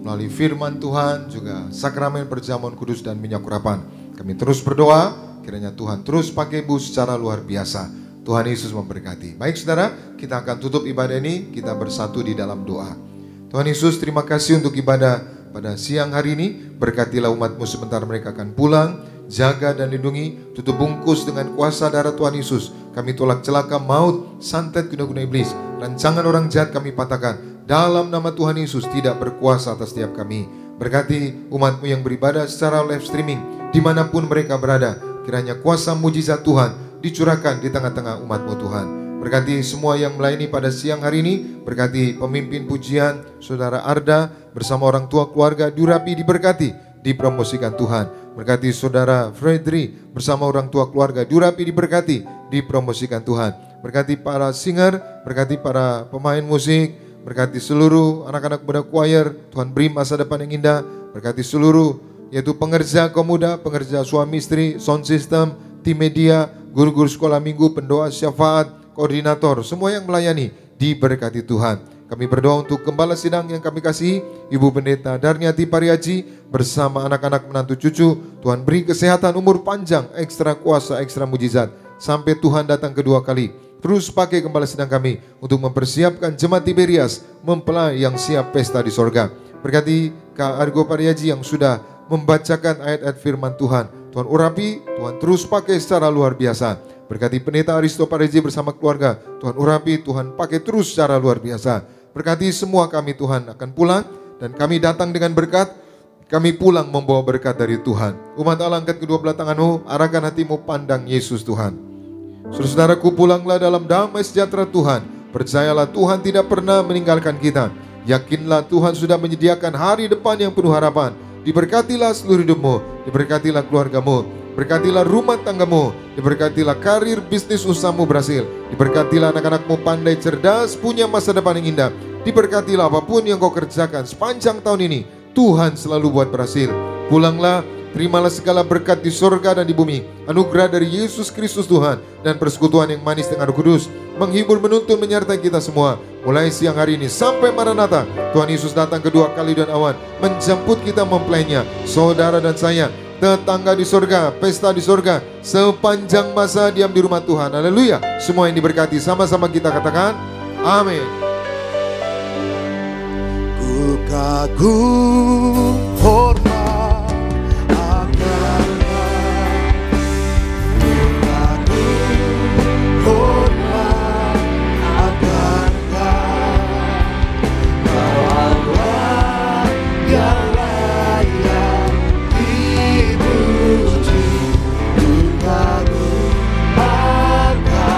melalui firman Tuhan, juga sakramen perjamuan kudus dan minyak urapan. Kami terus berdoa, kiranya Tuhan terus pakai Ibu secara luar biasa. Tuhan Yesus memberkati. Baik saudara, kita akan tutup ibadah ini, kita bersatu di dalam doa. Tuhan Yesus, terima kasih untuk ibadah pada siang hari ini. Berkatilah umat-Mu sebentar mereka akan pulang. Jaga dan lindungi, tutup bungkus dengan kuasa darah Tuhan Yesus. Kami tolak celaka maut, santet guna-guna iblis. Rancangan orang jahat kami patahkan. Dalam nama Tuhan Yesus tidak berkuasa atas setiap kami. Berkati umat-Mu yang beribadah secara live streaming, dimanapun mereka berada. Kiranya kuasa mujizat Tuhan dicurahkan di tengah-tengah umat-Mu Tuhan. Berkati semua yang melayani pada siang hari ini. Berkati pemimpin pujian, Saudara Arda bersama orang tua keluarga Durapi diberkati, dipromosikan Tuhan. Berkati Saudara Fredri bersama orang tua keluarga Durapi diberkati, dipromosikan Tuhan. Berkati para singer, berkati para pemain musik, berkati seluruh anak-anak muda choir. Tuhan beri masa depan yang indah. Berkati seluruh yaitu pengerja kaum muda, pengerja suami istri, sound system, tim media, guru-guru sekolah minggu, pendoa syafaat, koordinator, semua yang melayani diberkati Tuhan. Kami berdoa untuk Gembala Sidang yang kami kasihi, Ibu Pendeta Darniati Pariaji bersama anak-anak menantu cucu. Tuhan beri kesehatan, umur panjang, ekstra kuasa, ekstra mujizat sampai Tuhan datang kedua kali. Terus pakai Gembala Sidang kami untuk mempersiapkan jemaat Tiberias mempelai yang siap pesta di sorga. Berkati Kak Argo Pariaji yang sudah membacakan ayat-ayat firman Tuhan. Tuhan urapi, Tuhan terus pakai secara luar biasa. Berkati Pendeta Aristo Pariaji bersama keluarga. Tuhan urapi, Tuhan pakai terus secara luar biasa. Berkati semua kami Tuhan akan pulang. Dan kami datang dengan berkat. Kami pulang membawa berkat dari Tuhan. Umat Allah, angkat kedua belah tangan-Mu, arahkan hatimu pandang Yesus Tuhan. Saudaraku, pulanglah dalam damai sejahtera Tuhan. Percayalah Tuhan tidak pernah meninggalkan kita. Yakinlah Tuhan sudah menyediakan hari depan yang penuh harapan. Diberkatilah seluruh hidupmu, diberkatilah keluargamu, berkatilah rumah tanggamu, diberkatilah karir bisnis usahamu berhasil, diberkatilah anak-anakmu pandai cerdas, punya masa depan yang indah, diberkatilah apapun yang kau kerjakan sepanjang tahun ini, Tuhan selalu buat berhasil. Pulanglah terimalah segala berkat di surga dan di bumi, anugerah dari Yesus Kristus Tuhan, dan persekutuan yang manis dengan Roh Kudus, menghibur, menuntun, menyertai kita semua, mulai siang hari ini sampai Maranatha. Tuhan Yesus datang kedua kali dan awan, menjemput kita mempelainya, saudara dan saya, tetangga di surga, pesta di surga, sepanjang masa diam di rumah Tuhan. Haleluya. Semua yang diberkati, sama-sama kita katakan amin. Ku kagum hormat akan Ku kagum hormat akan Kau Allah yang layak dipuji. Ku kagum akan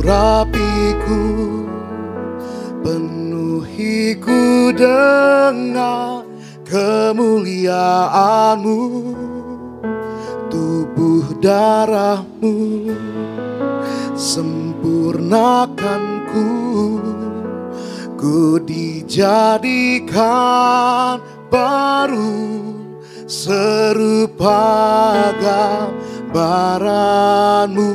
mengurapiku, penuhiku dengan kemuliaan-Mu, tubuh darah-Mu sempurnakanku, ku dijadikan baru serupa gambaran-Mu.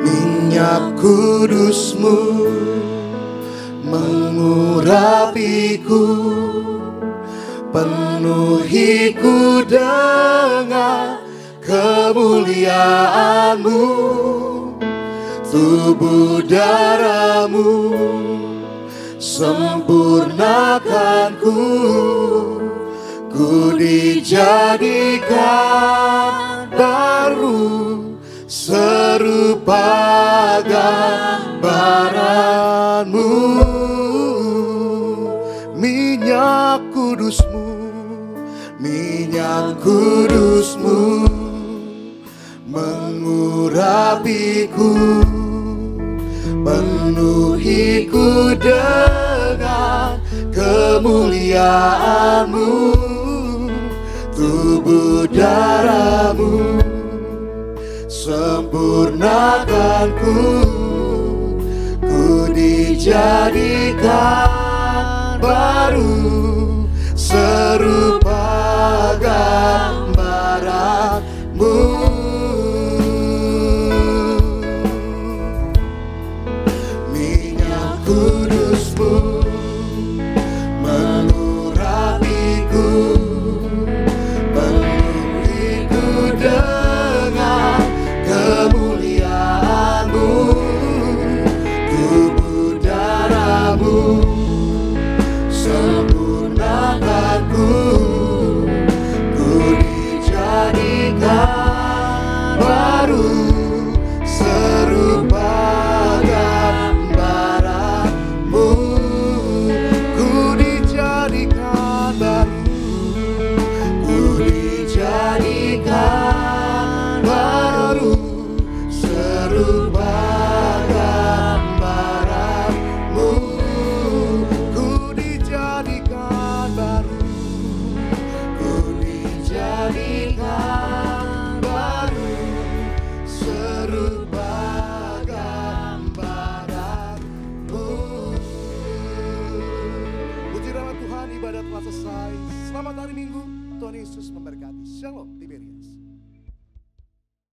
Minyak kudus-Mu mengurapiku, penuhiku dengan kemuliaan-Mu, tubuh darah-Mu sempurnakanku, ku dijadikan baru serupa gambaran-Mu. Minyak kudus-Mu, minyak kudus-Mu mengurapiku, penuhiku dengan kemuliaan-Mu, tubuh darah-Mu sempurnakanku, ku dijadikan baru serupa gambaran-Mu. Minyak kudus-Mu mengurapiku, penuhiku dengan kemuliaan-Mu, tubuh darah-Mu sempurnakanku, ibadah telah selesai. Selamat hari Minggu. Tuhan Yesus memberkati. Shalom Liberia.